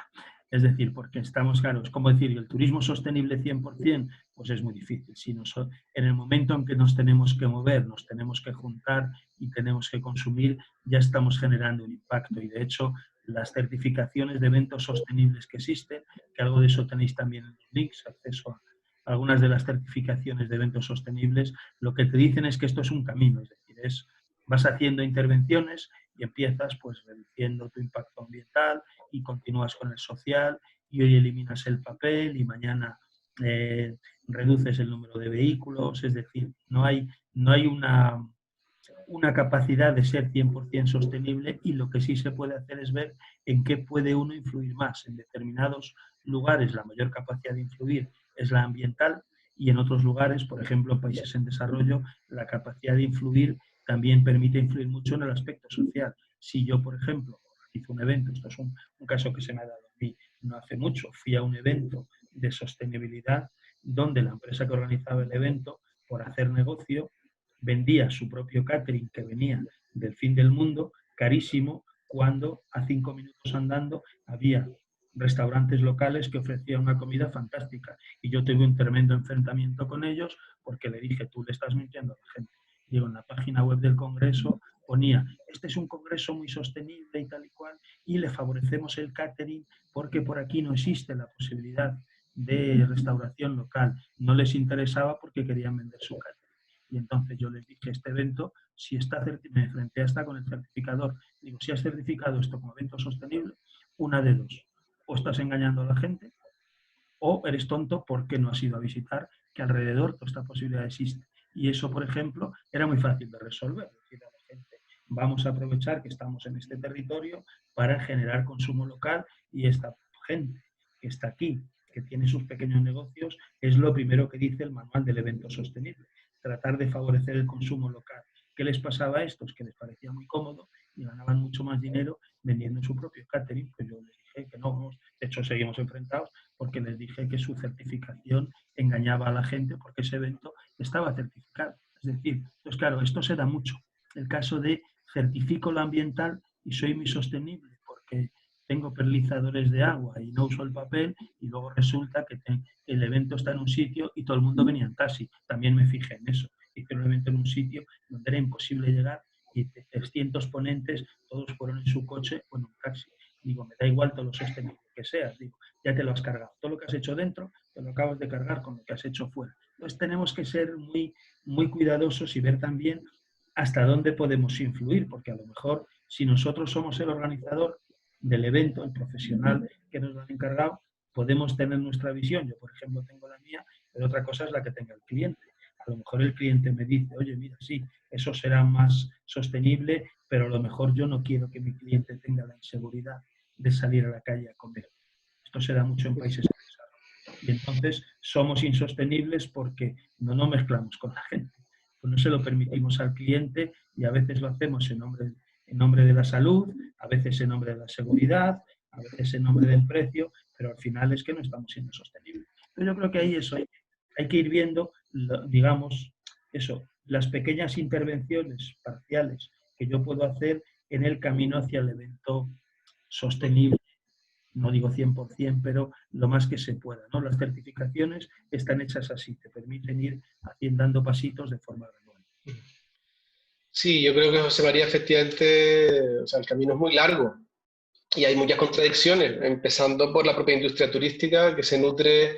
Es decir, porque estamos, claro, es como decir, el turismo sostenible 100%, pues es muy difícil. Si en el momento en que nos tenemos que mover, nos tenemos que juntar y tenemos que consumir, ya estamos generando un impacto. Y de hecho, las certificaciones de eventos sostenibles que existen, que algo de eso tenéis también en los links, acceso a algunas de las certificaciones de eventos sostenibles, lo que te dicen es que esto es un camino, es decir, vas haciendo intervenciones y empiezas pues reduciendo tu impacto ambiental y continúas con el social y hoy eliminas el papel y mañana reduces el número de vehículos, es decir, no hay una capacidad de ser 100% sostenible y lo que sí se puede hacer es ver en qué puede uno influir más. En determinados lugares la mayor capacidad de influir es la ambiental y en otros lugares, por ejemplo, países en desarrollo, la capacidad de influir también permite influir mucho en el aspecto social. Si yo, por ejemplo, organizo un evento, esto es un caso que se me ha dado a mí no hace mucho, fui a un evento de sostenibilidad donde la empresa que organizaba el evento, por hacer negocio, vendía su propio catering que venía del fin del mundo, carísimo, cuando a 5 minutos andando había restaurantes locales que ofrecían una comida fantástica. Y yo tuve un tremendo enfrentamiento con ellos porque le dije, tú le estás mintiendo a la gente. Digo, en la página web del Congreso ponía, este es un congreso muy sostenible y tal y cual, y le favorecemos el catering porque por aquí no existe la posibilidad de restauración local. No les interesaba porque querían vender su catering. Y entonces yo les dije, este evento, si está me enfrenté hasta con el certificador, digo, si has certificado esto como evento sostenible, una de dos, o estás engañando a la gente, o eres tonto porque no has ido a visitar que alrededor toda esta posibilidad existe. Y eso, por ejemplo, era muy fácil de resolver. Es decir, a la gente, vamos a aprovechar que estamos en este territorio para generar consumo local y esta gente que está aquí, que tiene sus pequeños negocios, es lo primero que dice el manual del evento sostenible, tratar de favorecer el consumo local. ¿Qué les pasaba a estos? Que les parecía muy cómodo y ganaban mucho más dinero vendiendo su propio catering. Pues yo les dije que no, de hecho seguimos enfrentados porque les dije que su certificación engañaba a la gente porque ese evento estaba certificado. Es decir, pues claro, esto se da mucho. El caso de certifico lo ambiental y soy muy sostenible porque tengo perlizadores de agua y no uso el papel y luego resulta que el evento está en un sitio y todo el mundo venía en taxi. También me fijé en eso. Hice un evento en un sitio donde era imposible llegar y 300 ponentes, todos fueron en su coche o en un taxi. Digo, me da igual todo lo sostenible que seas. Digo, ya te lo has cargado. Todo lo que has hecho dentro, te lo acabas de cargar con lo que has hecho fuera. Entonces tenemos que ser muy, muy cuidadosos y ver también hasta dónde podemos influir, porque a lo mejor si nosotros somos el organizador del evento, el profesional que nos lo han encargado, podemos tener nuestra visión. Yo, por ejemplo, tengo la mía, pero otra cosa es la que tenga el cliente. A lo mejor el cliente me dice, oye, mira, sí, eso será más sostenible, pero a lo mejor yo no quiero que mi cliente tenga la inseguridad de salir a la calle a comer. Esto se da mucho en países en desarrollo. Y entonces somos insostenibles porque no mezclamos con la gente. Pues no se lo permitimos al cliente y a veces lo hacemos en nombre de la salud, a veces en nombre de la seguridad, a veces en nombre del precio, pero al final es que no estamos siendo sostenibles. Pero yo creo que ahí eso hay que ir viendo, digamos, eso, las pequeñas intervenciones parciales que yo puedo hacer en el camino hacia el evento sostenible. No digo 100%, pero lo más que se pueda, ¿no? Las certificaciones están hechas así, te permiten ir haciendo, dando pasitos de forma gradual. Sí, yo creo que José María, efectivamente, o sea, el camino es muy largo y hay muchas contradicciones, empezando por la propia industria turística que se nutre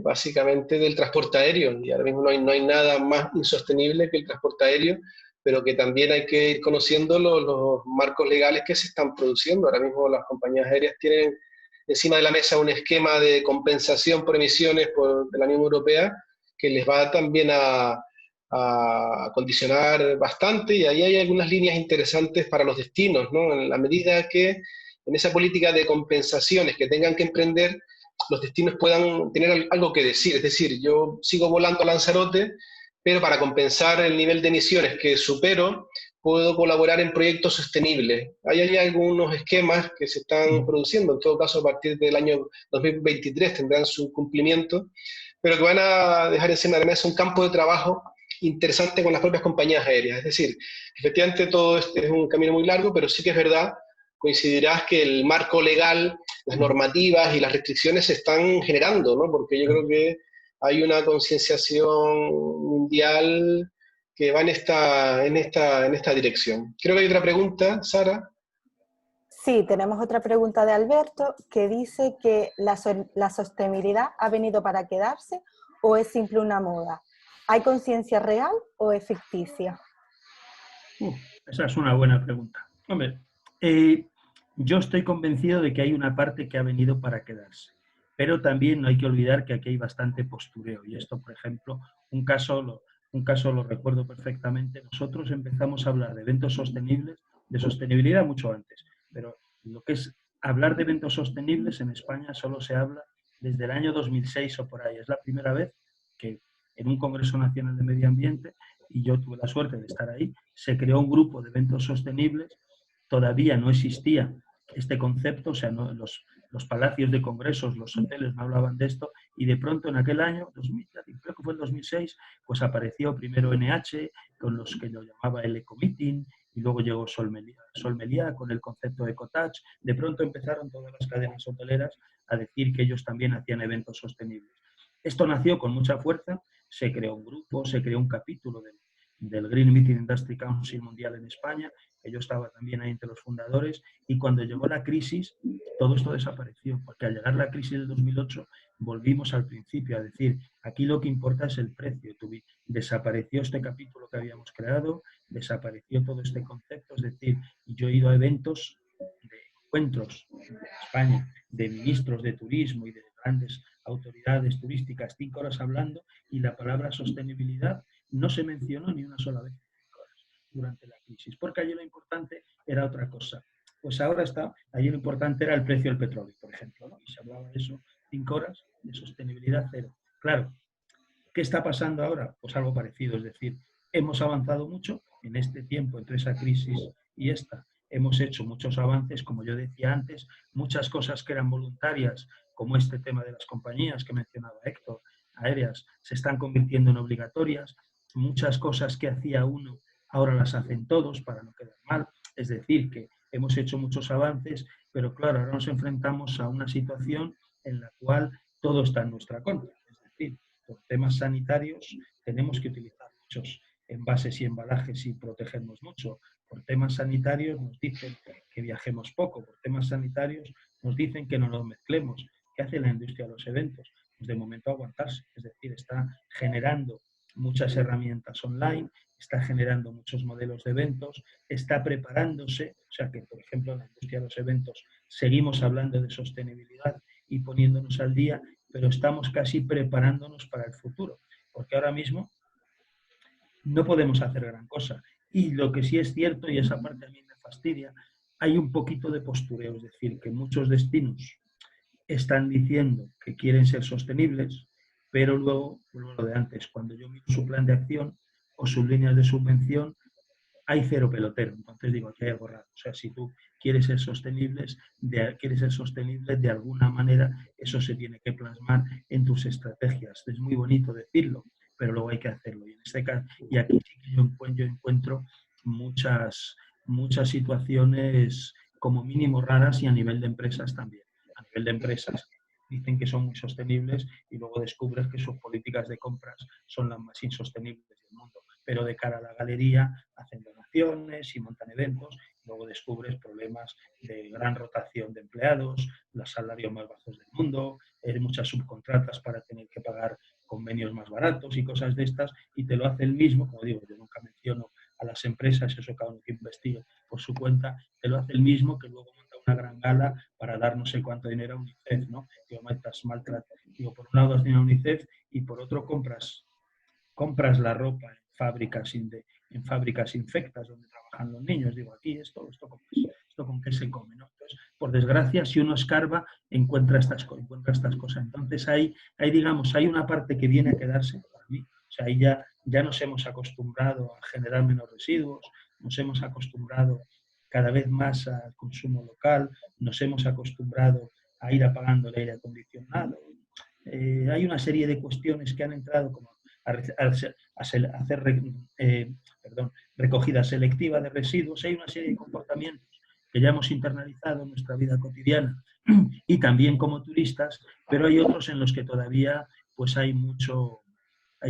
básicamente del transporte aéreo y ahora mismo no hay nada más insostenible que el transporte aéreo, pero que también hay que ir conociendo los marcos legales que se están produciendo. Ahora mismo las compañías aéreas tienen encima de la mesa un esquema de compensación por emisiones de la Unión Europea que les va también a condicionar bastante y ahí hay algunas líneas interesantes para los destinos, ¿no? En la medida que en esa política de compensaciones que tengan que emprender, los destinos puedan tener algo que decir. Es decir, yo sigo volando a Lanzarote, pero para compensar el nivel de emisiones que supero, puedo colaborar en proyectos sostenibles. Ahí hay algunos esquemas que se están produciendo, en todo caso a partir del año 2023 tendrán su cumplimiento, pero que van a dejar encima de la mesa un campo de trabajo interesante con las propias compañías aéreas. Es decir, efectivamente todo este es un camino muy largo, pero sí que es verdad, coincidirás que el marco legal, las normativas y las restricciones se están generando, ¿no? Porque yo creo que hay una concienciación mundial que va en esta dirección. Creo que hay otra pregunta, Sara. Sí, tenemos otra pregunta de Alberto que dice que la sostenibilidad ha venido para quedarse o es simple una moda. ¿Hay conciencia real o es ficticia? Esa es una buena pregunta. Hombre, yo estoy convencido de que hay una parte que ha venido para quedarse, pero también no hay que olvidar que aquí hay bastante postureo. Y esto, por ejemplo, un caso lo recuerdo perfectamente. Nosotros empezamos a hablar de eventos sostenibles, de sostenibilidad mucho antes, pero lo que es hablar de eventos sostenibles en España solo se habla desde el año 2006 o por ahí. Es la primera vez que en un Congreso Nacional de Medio Ambiente, y yo tuve la suerte de estar ahí, se creó un grupo de eventos sostenibles. Todavía no existía este concepto, o sea, no, los palacios de congresos, los hoteles no hablaban de esto, y de pronto en aquel año, creo que fue el 2006, pues apareció primero NH, con los que lo llamaba el Ecomeeting, y luego llegó Sol Meliá con el concepto de Ecotouch. De pronto empezaron todas las cadenas hoteleras a decir que ellos también hacían eventos sostenibles. Esto nació con mucha fuerza, se creó un grupo, se creó un capítulo del Green Meeting Industry Council Mundial en España, que yo estaba también ahí entre los fundadores, y cuando llegó la crisis, todo esto desapareció, porque al llegar la crisis del 2008, volvimos al principio a decir, aquí lo que importa es el precio. Desapareció este capítulo que habíamos creado, desapareció todo este concepto, es decir, yo he ido a eventos de encuentros en España, de ministros de turismo y de grandes autoridades turísticas, 5 horas hablando, y la palabra sostenibilidad no se mencionó ni una sola vez durante la crisis, porque allí lo importante era otra cosa. Pues ahora allí lo importante era el precio del petróleo, por ejemplo, ¿no? Y se hablaba de eso 5 horas, de sostenibilidad cero. Claro, ¿qué está pasando ahora? Pues algo parecido, es decir, hemos avanzado mucho en este tiempo, entre esa crisis y esta. Hemos hecho muchos avances, como yo decía antes, muchas cosas que eran voluntarias, como este tema de las compañías que mencionaba Héctor, aéreas, se están convirtiendo en obligatorias. Muchas cosas que hacía uno ahora las hacen todos para no quedar mal. Es decir, que hemos hecho muchos avances, pero claro, ahora nos enfrentamos a una situación en la cual todo está en nuestra contra. Es decir, por temas sanitarios tenemos que utilizar muchos envases y embalajes y protegernos mucho. Por temas sanitarios nos dicen que viajemos poco. Por temas sanitarios nos dicen que no nos mezclemos. ¿Qué hace la industria de los eventos? Pues de momento aguantarse. Es decir, está generando muchas herramientas online, está generando muchos modelos de eventos, está preparándose, o sea que, por ejemplo, en la industria de los eventos seguimos hablando de sostenibilidad y poniéndonos al día, pero estamos casi preparándonos para el futuro, porque ahora mismo no podemos hacer gran cosa. Y lo que sí es cierto, y esa parte a mí me fastidia, hay un poquito de postureo, es decir, que muchos destinos están diciendo que quieren ser sostenibles, pero luego, vuelvo a lo de antes, cuando yo miro su plan de acción o sus líneas de subvención, hay cero pelotero. Entonces digo, aquí hay algo raro. O sea, si tú quieres ser sostenible, de alguna manera eso se tiene que plasmar en tus estrategias. Es muy bonito decirlo, pero luego hay que hacerlo. Y en este caso, y aquí sí que yo encuentro muchas situaciones como mínimo raras y a nivel de empresas también. A nivel de empresas dicen que son muy sostenibles y luego descubres que sus políticas de compras son las más insostenibles del mundo. Pero de cara a la galería hacen donaciones y montan eventos, y luego descubres problemas de gran rotación de empleados, los salarios más bajos del mundo, muchas subcontratas para tener que pagar convenios más baratos y cosas de estas, y te lo hace el mismo, como digo, yo nunca menciono a las empresas, eso cada uno que investigue por su cuenta, te lo hace el mismo que luego monta una gran gala para dar no sé cuánto dinero a UNICEF, ¿no? Digo, por un lado das dinero a UNICEF y por otro compras la ropa en fábricas infectas donde trabajan los niños. Digo, aquí esto con qué se come, ¿no? Entonces, por desgracia, si uno escarba, encuentra estas cosas. Entonces, digamos, hay una parte que viene a quedarse para mí. O sea, ahí ya ya nos hemos acostumbrado a generar menos residuos, nos hemos acostumbrado cada vez más al consumo local, nos hemos acostumbrado a ir apagando el aire acondicionado. Hay una serie de cuestiones que han entrado como hacer recogida selectiva de residuos. Hay una serie de comportamientos que ya hemos internalizado en nuestra vida cotidiana y también como turistas, pero hay otros en los que todavía pues hay mucho,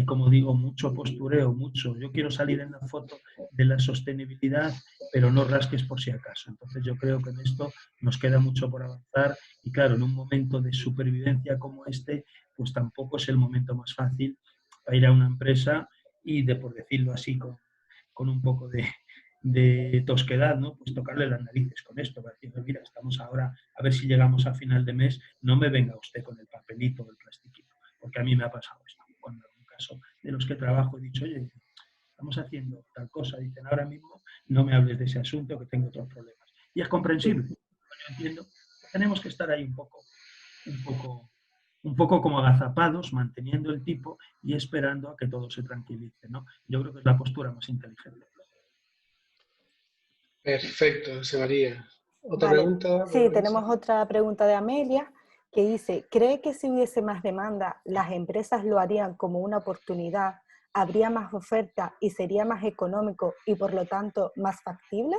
como digo, mucho postureo, mucho. Yo quiero salir en la foto de la sostenibilidad, pero no rasques por si acaso. Entonces yo creo que en esto nos queda mucho por avanzar y claro, en un momento de supervivencia como este, pues tampoco es el momento más fácil para ir a una empresa y, por decirlo así, con un poco de tosquedad, ¿no? Pues tocarle las narices con esto, para decirle, mira, estamos ahora, a ver si llegamos a final de mes, no me venga usted con el papelito o el plastiquito, porque a mí me ha pasado esto. Cuando en un caso de los que trabajo he dicho, oye, estamos haciendo tal cosa, dicen, ahora mismo no me hables de ese asunto que tengo otros problemas. Y es comprensible, yo entiendo, tenemos que estar ahí un poco como agazapados, manteniendo el tipo y esperando a que todo se tranquilice, ¿no? Yo creo que es la postura más inteligente. Perfecto, José María. ¿Otra Vale. pregunta? Sí, tenemos otra pregunta de Amelia que dice, ¿cree que si hubiese más demanda, las empresas lo harían como una oportunidad, habría más oferta y sería más económico y por lo tanto más factible?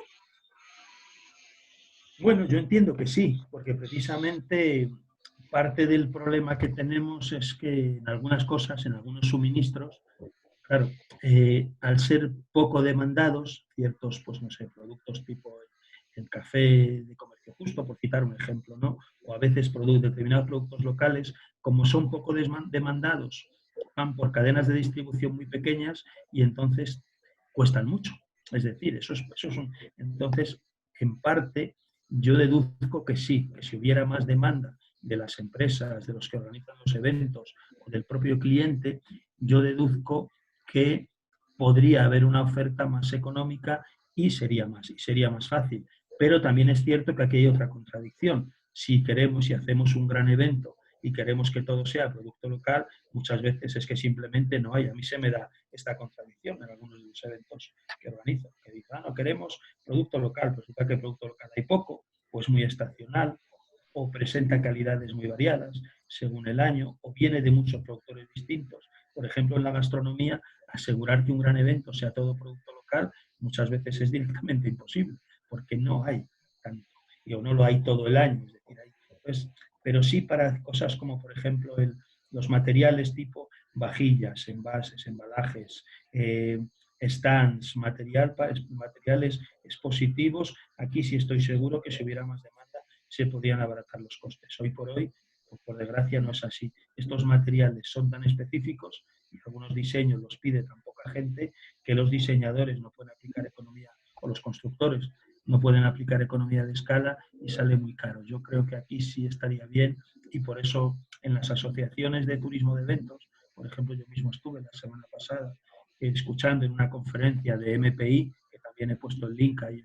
Bueno, yo entiendo que sí, porque precisamente parte del problema que tenemos es que en algunas cosas, en algunos suministros, claro, al ser poco demandados, ciertos, pues no sé, productos tipo el café de comercio justo, por citar un ejemplo, ¿no? O a veces determinados productos locales, como son poco demandados, van por cadenas de distribución muy pequeñas y entonces cuestan mucho. Es decir, entonces, en parte, yo deduzco que sí, que si hubiera más demanda de las empresas, de los que organizan los eventos o del propio cliente, yo deduzco que podría haber una oferta más económica y sería más fácil. Pero también es cierto que aquí hay otra contradicción. Si queremos y hacemos un gran evento y queremos que todo sea producto local, muchas veces es que simplemente no hay. A mí se me da esta contradicción en algunos de los eventos que organizo, que dicen, no queremos producto local, pues resulta que el producto local hay poco, o es muy estacional, o presenta calidades muy variadas según el año, o viene de muchos productores distintos. Por ejemplo, en la gastronomía, asegurar que un gran evento sea todo producto local muchas veces es directamente imposible, porque no hay tanto, o no lo hay todo el año. Es decir, pues, pero sí para cosas como, por ejemplo, los materiales tipo vajillas, envases, embalajes, stands, materiales expositivos, aquí sí estoy seguro que si hubiera más demanda se podrían abaratar los costes. Hoy por hoy, por desgracia, no es así. Estos materiales son tan específicos y algunos diseños los pide tan poca gente que los diseñadores no pueden aplicar economía, o los constructores no pueden aplicar economía de escala y sale muy caro. Yo creo que aquí sí estaría bien y por eso en las asociaciones de turismo de eventos, por ejemplo, yo mismo estuve la semana pasada escuchando en una conferencia de MPI, que también he puesto el link ahí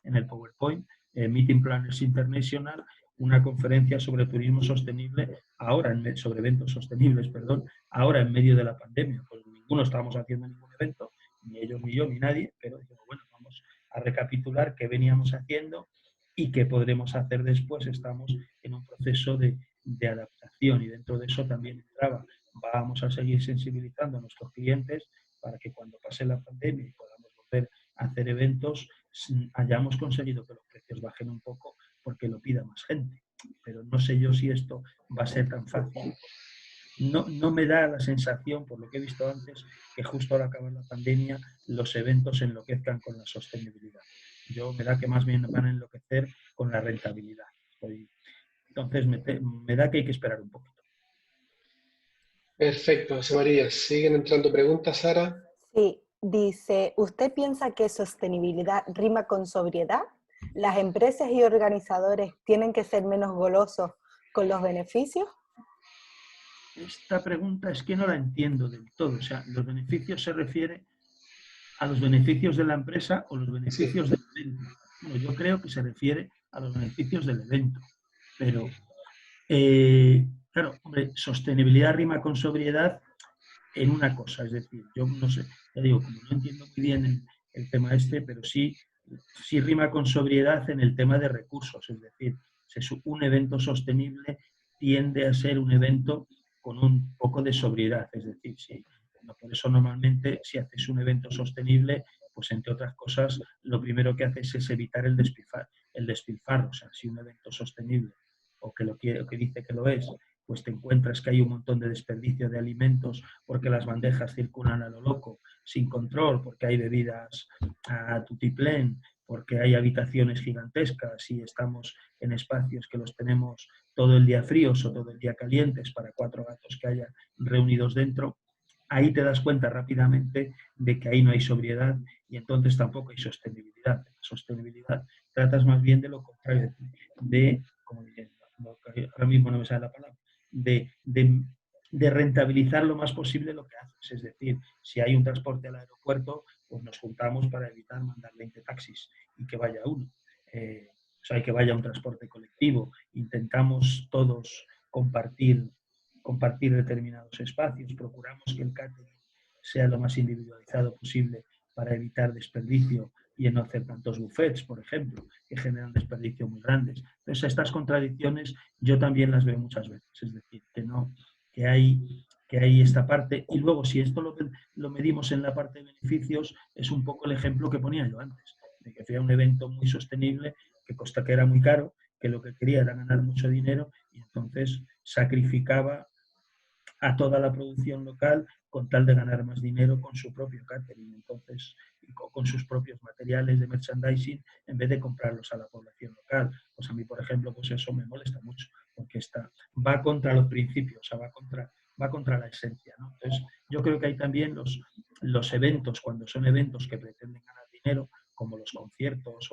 en el PowerPoint, Meeting Planners International, una conferencia sobre turismo sostenible, sobre eventos sostenibles, perdón, ahora en medio de la pandemia. Pues ninguno estábamos haciendo ningún evento, ni ellos, ni yo, ni nadie, pero dijimos, bueno, vamos a recapitular qué veníamos haciendo y qué podremos hacer después. Estamos en un proceso de adaptación y dentro de eso también entraba, vamos a seguir sensibilizando a nuestros clientes para que cuando pase la pandemia y podamos volver a hacer eventos, hayamos conseguido que los precios bajen un poco porque lo pida más gente. Pero no sé yo si esto va a ser tan fácil. No me da la sensación, por lo que he visto antes, que justo al acabar la pandemia los eventos enloquezcan con la sostenibilidad. Yo me da que más bien van a enloquecer con la rentabilidad. Entonces me da que hay que esperar un poquito. Perfecto, José María. ¿Siguen entrando preguntas, Sara? Sí, dice, ¿usted piensa que sostenibilidad rima con sobriedad? ¿Las empresas y organizadores tienen que ser menos golosos con los beneficios? Esta pregunta es que no la entiendo del todo. O sea, ¿los beneficios se refiere a los beneficios de la empresa o los beneficios del evento? Bueno, yo creo que se refiere a los beneficios del evento. Pero, claro, hombre, sostenibilidad rima con sobriedad. en una cosa. Es decir, yo no sé, ya digo, como no entiendo muy bien el tema este, pero sí rima con sobriedad en el tema de recursos. Es decir, un evento sostenible tiende a ser un evento con un poco de sobriedad. Es decir, por eso normalmente si haces un evento sostenible, pues entre otras cosas, lo primero que haces es evitar el despilfarro. O sea, si un evento sostenible, o que dice que lo es, pues te encuentras que hay un montón de desperdicio de alimentos porque las bandejas circulan a lo loco, sin control, porque hay bebidas a tutiplén, porque hay habitaciones gigantescas y estamos en espacios que los tenemos todo el día fríos o todo el día calientes para 4 gatos que haya reunidos dentro. Ahí te das cuenta rápidamente de que ahí no hay sobriedad y entonces tampoco hay sostenibilidad. La sostenibilidad tratas más bien de lo contrario, como diciendo, ahora mismo no me sale la palabra, de rentabilizar lo más posible lo que haces. Es decir, si hay un transporte al aeropuerto, pues nos juntamos para evitar mandar 20 taxis y que vaya uno. O sea, hay que vaya un transporte colectivo. Intentamos todos compartir determinados espacios, procuramos que el catering sea lo más individualizado posible para evitar desperdicio y no hacer tantos buffets, por ejemplo, que generan desperdicios muy grandes. Entonces, estas contradicciones yo también las veo muchas veces, es decir, que hay esta parte, y luego si esto lo medimos en la parte de beneficios, es un poco el ejemplo que ponía yo antes, de que era un evento muy sostenible, que era muy caro, que lo que quería era ganar mucho dinero y entonces sacrificaba a toda la producción local con tal de ganar más dinero con su propio catering, entonces, y con sus propios materiales de merchandising, en vez de comprarlos a la población local. Pues a mí, por ejemplo, pues eso me molesta mucho, porque va contra los principios, o sea, va contra la esencia, ¿no? Entonces, yo creo que hay también los eventos, cuando son eventos que pretenden ganar dinero, como los conciertos,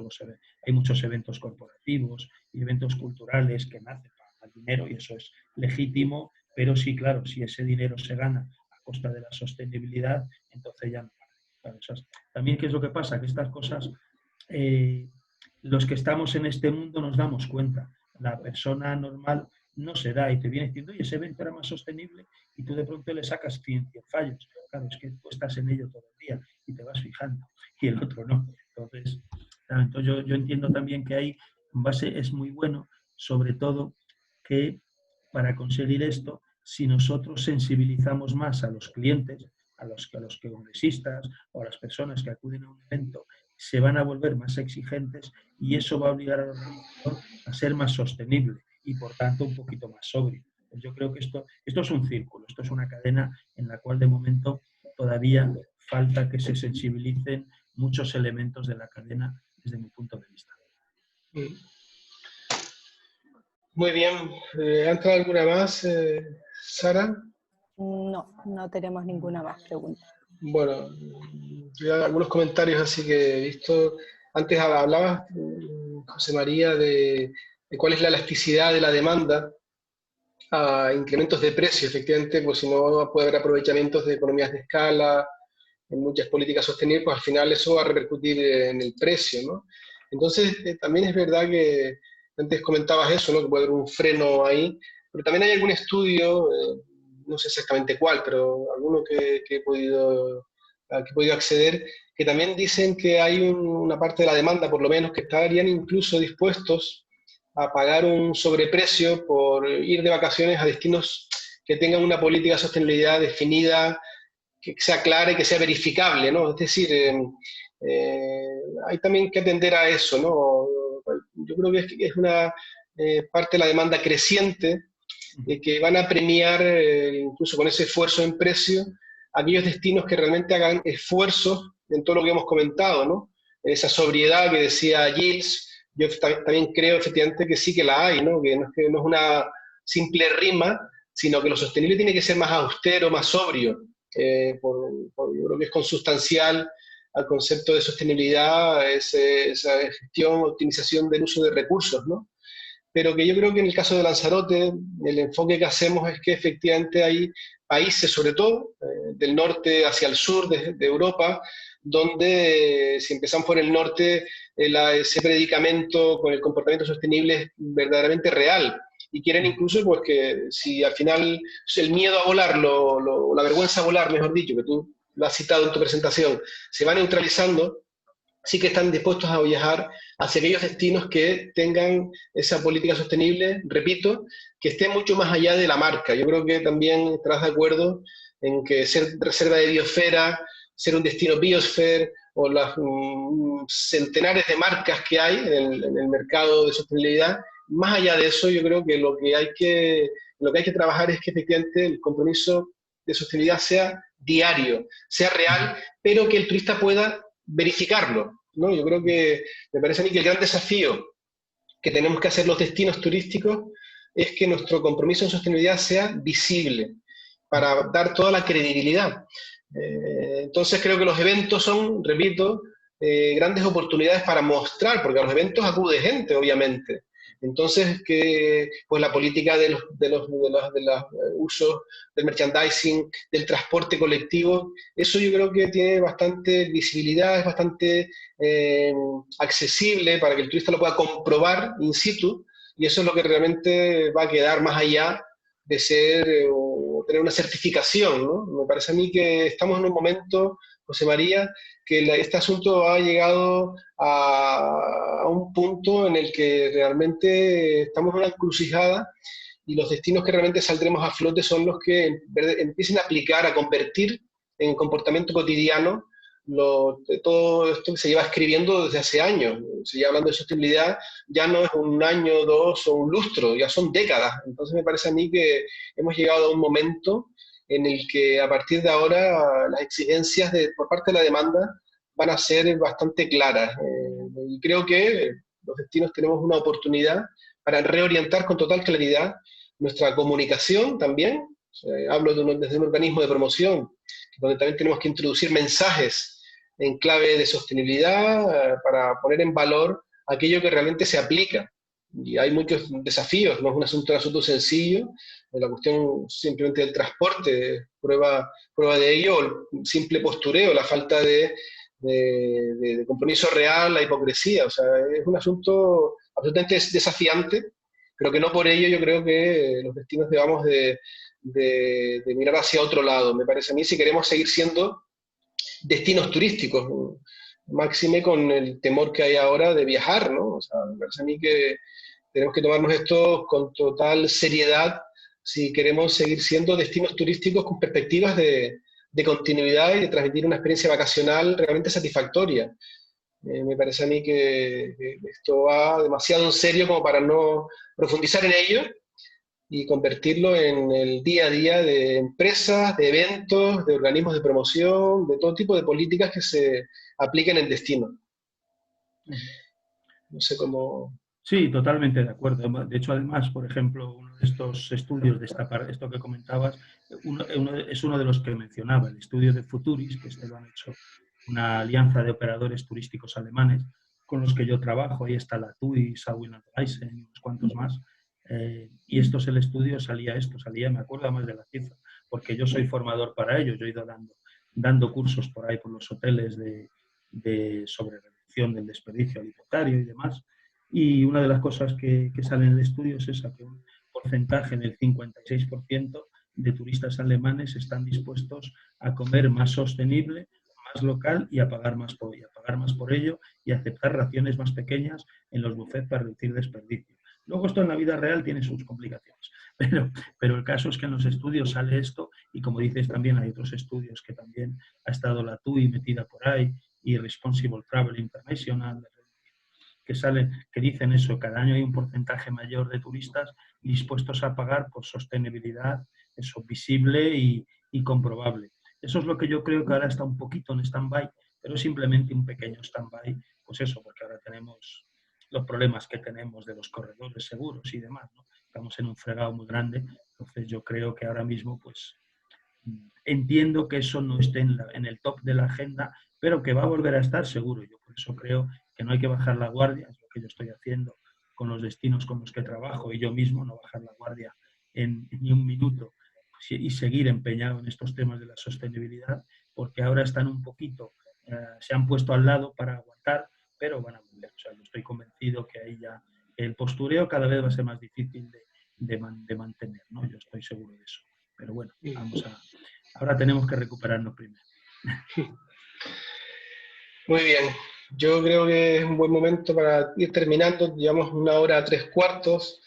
hay muchos eventos corporativos y eventos culturales que nacen para ganar dinero, y eso es legítimo, pero sí, claro, si ese dinero se gana a costa de la sostenibilidad, entonces ya no vale. También, ¿qué es lo que pasa? Que estas cosas, los que estamos en este mundo nos damos cuenta. La persona normal no se da y te viene diciendo, oye, ese evento era más sostenible, y tú de pronto le sacas 100 fallos. Claro, es que tú estás en ello todo el día y te vas fijando, y el otro no. Entonces yo entiendo también que ahí en base es muy bueno, sobre todo que para conseguir esto, si nosotros sensibilizamos más a los clientes, a los congresistas o a las personas que acuden a un evento, se van a volver más exigentes y eso va a obligar al organizador a ser más sostenible y por tanto un poquito más sobrio. Pues yo creo que esto es un círculo, esto es una cadena en la cual de momento todavía falta que se sensibilicen muchos elementos de la cadena desde mi punto de vista. Muy bien. ¿Ha entrado alguna más, Sara? No tenemos ninguna más pregunta. Bueno, yo algunos comentarios así que he visto. Antes hablabas, José María, de cuál es la elasticidad de la demanda a incrementos de precio. Efectivamente, pues si no puede haber aprovechamientos de economías de escala, en muchas políticas sostenibles, pues al final eso va a repercutir en el precio, ¿no? Entonces, también es verdad que antes comentabas eso, ¿no? Que puede haber un freno ahí, pero también hay algún estudio, no sé exactamente cuál, pero alguno que he podido acceder, que también dicen que hay una parte de la demanda, por lo menos, que estarían incluso dispuestos a pagar un sobreprecio por ir de vacaciones a destinos que tengan una política de sostenibilidad definida, que sea clara y que sea verificable, ¿no? Es decir, hay también que atender a eso, ¿no? Yo creo que es una parte de la demanda creciente que van a premiar, incluso con ese esfuerzo en precio, aquellos destinos que realmente hagan esfuerzos en todo lo que hemos comentado, ¿no? Esa sobriedad que decía Gilles, yo también creo efectivamente que sí que la hay, ¿no? Que no es una simple rima, sino que lo sostenible tiene que ser más austero, más sobrio. Yo creo que es consustancial al concepto de sostenibilidad, esa gestión, optimización del uso de recursos, ¿no? Pero que yo creo que en el caso de Lanzarote, el enfoque que hacemos es que efectivamente hay países, sobre todo del norte hacia el sur de Europa, donde si empezamos por el norte, ese predicamento con el comportamiento sostenible es verdaderamente real. y quieren incluso pues, que si al final el miedo a volar, la vergüenza a volar, mejor dicho, que tú lo has citado en tu presentación, se va neutralizando, sí que están dispuestos a viajar hacia aquellos destinos que tengan esa política sostenible, repito, que esté mucho más allá de la marca. Yo creo que también estarás de acuerdo en que ser reserva de biosfera, ser un destino biosphere o las centenares de marcas que hay en el mercado de sostenibilidad, más allá de eso, yo creo que lo que hay que trabajar es que efectivamente el compromiso de sostenibilidad sea diario, sea real, pero que el turista pueda verificarlo, ¿no? Yo creo que me parece a mí que el gran desafío que tenemos que hacer los destinos turísticos es que nuestro compromiso en sostenibilidad sea visible para dar toda la credibilidad. Entonces creo que los eventos son, repito, grandes oportunidades para mostrar, porque a los eventos acude gente, obviamente. Entonces, que pues la política de los usos del merchandising, del transporte colectivo, eso yo creo que tiene bastante visibilidad, es bastante accesible para que el turista lo pueda comprobar in situ, y eso es lo que realmente va a quedar más allá de ser o tener una certificación, ¿no? Me parece a mí que estamos en un momento, José María, que este asunto ha llegado a un punto en el que realmente estamos en una encrucijada y los destinos que realmente saldremos a flote son los que empiecen a aplicar, a convertir en comportamiento cotidiano todo esto que se lleva escribiendo desde hace años. Se lleva hablando de sostenibilidad, ya no es un año, dos o un lustro, ya son décadas. Entonces me parece a mí que hemos llegado a un momento en el que a partir de ahora las exigencias por parte de la demanda van a ser bastante claras. Y creo que los destinos tenemos una oportunidad para reorientar con total claridad nuestra comunicación también. Hablo desde un organismo de promoción, donde también tenemos que introducir mensajes en clave de sostenibilidad para poner en valor aquello que realmente se aplica. Y hay muchos desafíos, no es un asunto sencillo, la cuestión simplemente del transporte, prueba de ello, el simple postureo, la falta de compromiso real, la hipocresía. O sea, es un asunto absolutamente desafiante, pero que no por ello yo creo que los destinos debamos de mirar hacia otro lado. Me parece a mí, si queremos seguir siendo destinos turísticos, máxime con el temor que hay ahora de viajar, ¿no? O sea, me parece a mí que tenemos que tomarnos esto con total seriedad si queremos seguir siendo destinos turísticos con perspectivas de continuidad y de transmitir una experiencia vacacional realmente satisfactoria. Me parece a mí que esto va demasiado en serio como para no profundizar en ello y convertirlo en el día a día de empresas, de eventos, de organismos de promoción, de todo tipo de políticas que se apliquen en destino. No sé cómo... Sí, totalmente de acuerdo. De hecho, además, por ejemplo, uno de estos estudios de esto que comentabas, es uno de los que mencionaba, el estudio de Futuris, que lo han hecho una alianza de operadores turísticos alemanes con los que yo trabajo. Ahí está la TUI, Sawin and Reisen y unos cuantos más. Y esto es el estudio, salía, me acuerdo más de la cifra, porque yo soy formador para ello. Yo he ido dando cursos por ahí por los hoteles sobre reducción del desperdicio alimentario y demás. Y una de las cosas que sale en el estudio es esa, que un porcentaje del 56% de turistas alemanes están dispuestos a comer más sostenible, más local y a pagar más por ello y aceptar raciones más pequeñas en los buffets para reducir desperdicio. Luego esto en la vida real tiene sus complicaciones, pero el caso es que en los estudios sale esto y como dices también hay otros estudios que también ha estado la TUI metida por ahí y Responsible Travel International, que dicen eso, cada año hay un porcentaje mayor de turistas dispuestos a pagar por sostenibilidad, eso visible y comprobable. Eso es lo que yo creo que ahora está un poquito en stand-by, pero simplemente un pequeño stand-by, pues eso, porque ahora tenemos los problemas que tenemos de los corredores seguros y demás, ¿no? Estamos en un fregado muy grande, entonces yo creo que ahora mismo, pues, entiendo que eso no esté en el top de la agenda, pero que va a volver a estar seguro. Yo por eso creo que no hay que bajar la guardia, es lo que yo estoy haciendo con los destinos con los que trabajo y yo mismo, no bajar la guardia ni un minuto y seguir empeñado en estos temas de la sostenibilidad, porque ahora están un poquito, se han puesto al lado para aguantar, pero van a volver. O sea, yo estoy convencido que ahí ya el postureo cada vez va a ser más difícil de mantener, ¿no? Yo estoy seguro de eso. Pero bueno, ahora tenemos que recuperarnos primero. Muy bien, yo creo que es un buen momento para ir terminando, llevamos 1 hora 3/4.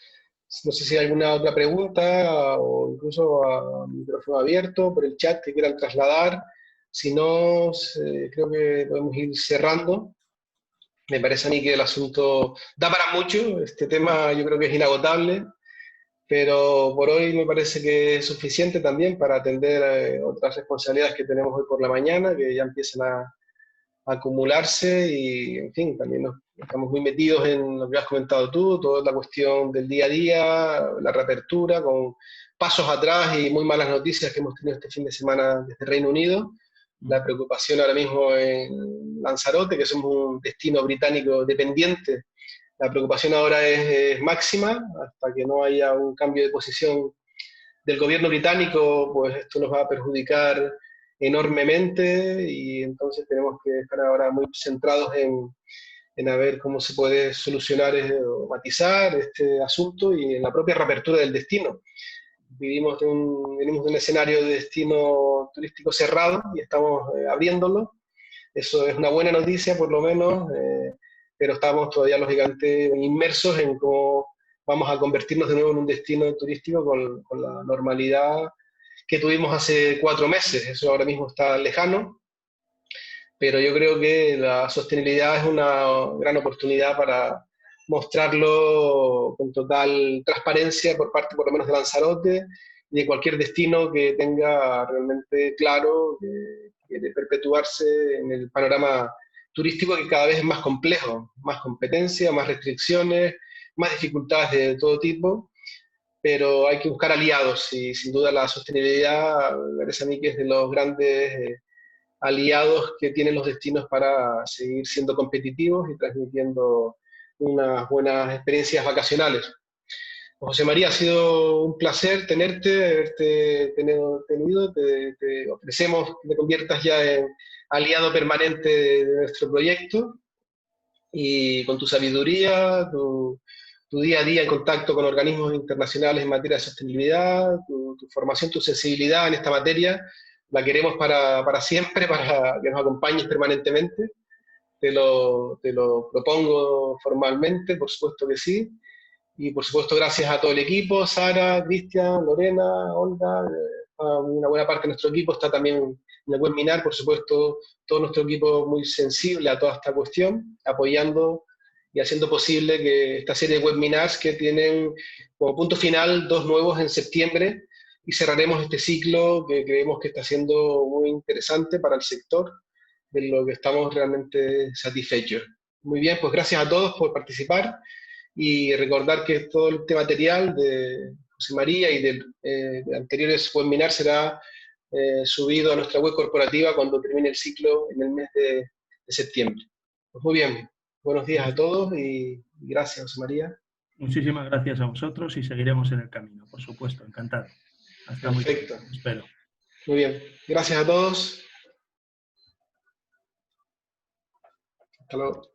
No sé si hay alguna otra pregunta o incluso a micrófono abierto por el chat que quieran trasladar. Si no, creo que podemos ir cerrando. Me parece a mí que el asunto da para mucho, este tema yo creo que es inagotable, pero por hoy me parece que es suficiente también para atender otras responsabilidades que tenemos hoy por la mañana, que ya empiezan a acumularse y, en fin, también estamos muy metidos en lo que has comentado tú, toda la cuestión del día a día, la reapertura, con pasos atrás y muy malas noticias que hemos tenido este fin de semana desde Reino Unido. La preocupación ahora mismo en Lanzarote, que somos un destino británico dependiente, la preocupación ahora es máxima, hasta que no haya un cambio de posición del gobierno británico, pues esto nos va a perjudicar enormemente y entonces tenemos que estar ahora muy centrados en a ver cómo se puede solucionar o matizar este asunto y en la propia reapertura del destino. Venimos de un escenario de destino turístico cerrado y estamos abriéndolo. Eso es una buena noticia, por lo menos, pero estamos todavía, lógicamente, inmersos en cómo vamos a convertirnos de nuevo en un destino turístico con la normalidad que tuvimos hace 4 meses. Eso ahora mismo está lejano, pero yo creo que la sostenibilidad es una gran oportunidad para mostrarlo con total transparencia por parte, por lo menos, de Lanzarote y de cualquier destino que tenga realmente claro que quiere perpetuarse en el panorama turístico, que cada vez es más complejo, más competencia, más restricciones, más dificultades de todo tipo, pero hay que buscar aliados y sin duda la sostenibilidad me parece a mí que es de los grandes aliados que tienen los destinos para seguir siendo competitivos y transmitiendo unas buenas experiencias vacacionales. José María, ha sido un placer tenerte, haberte tenido. Te ofrecemos que te conviertas ya en aliado permanente de nuestro proyecto y con tu sabiduría, tu día a día en contacto con organismos internacionales en materia de sostenibilidad, tu formación, tu sensibilidad en esta materia, la queremos para siempre, para que nos acompañes permanentemente. Te lo propongo formalmente, por supuesto que sí. Y por supuesto, gracias a todo el equipo, Sara, Cristian, Lorena, Olga, una buena parte de nuestro equipo está también en el webinar, por supuesto, todo nuestro equipo muy sensible a toda esta cuestión, apoyando y haciendo posible que esta serie de webinars que tienen como punto final 2 nuevos en septiembre y cerraremos este ciclo que creemos que está siendo muy interesante para el sector, de lo que estamos realmente satisfechos. Muy bien, pues gracias a todos por participar y recordar que todo este material de José María y de anteriores webinars será subido a nuestra web corporativa cuando termine el ciclo en el mes de septiembre. Pues muy bien, buenos días a todos y gracias, José María. Muchísimas gracias a vosotros y seguiremos en el camino, por supuesto, encantado. Hasta muy pronto, espero. Muy bien, gracias a todos. Hasta luego.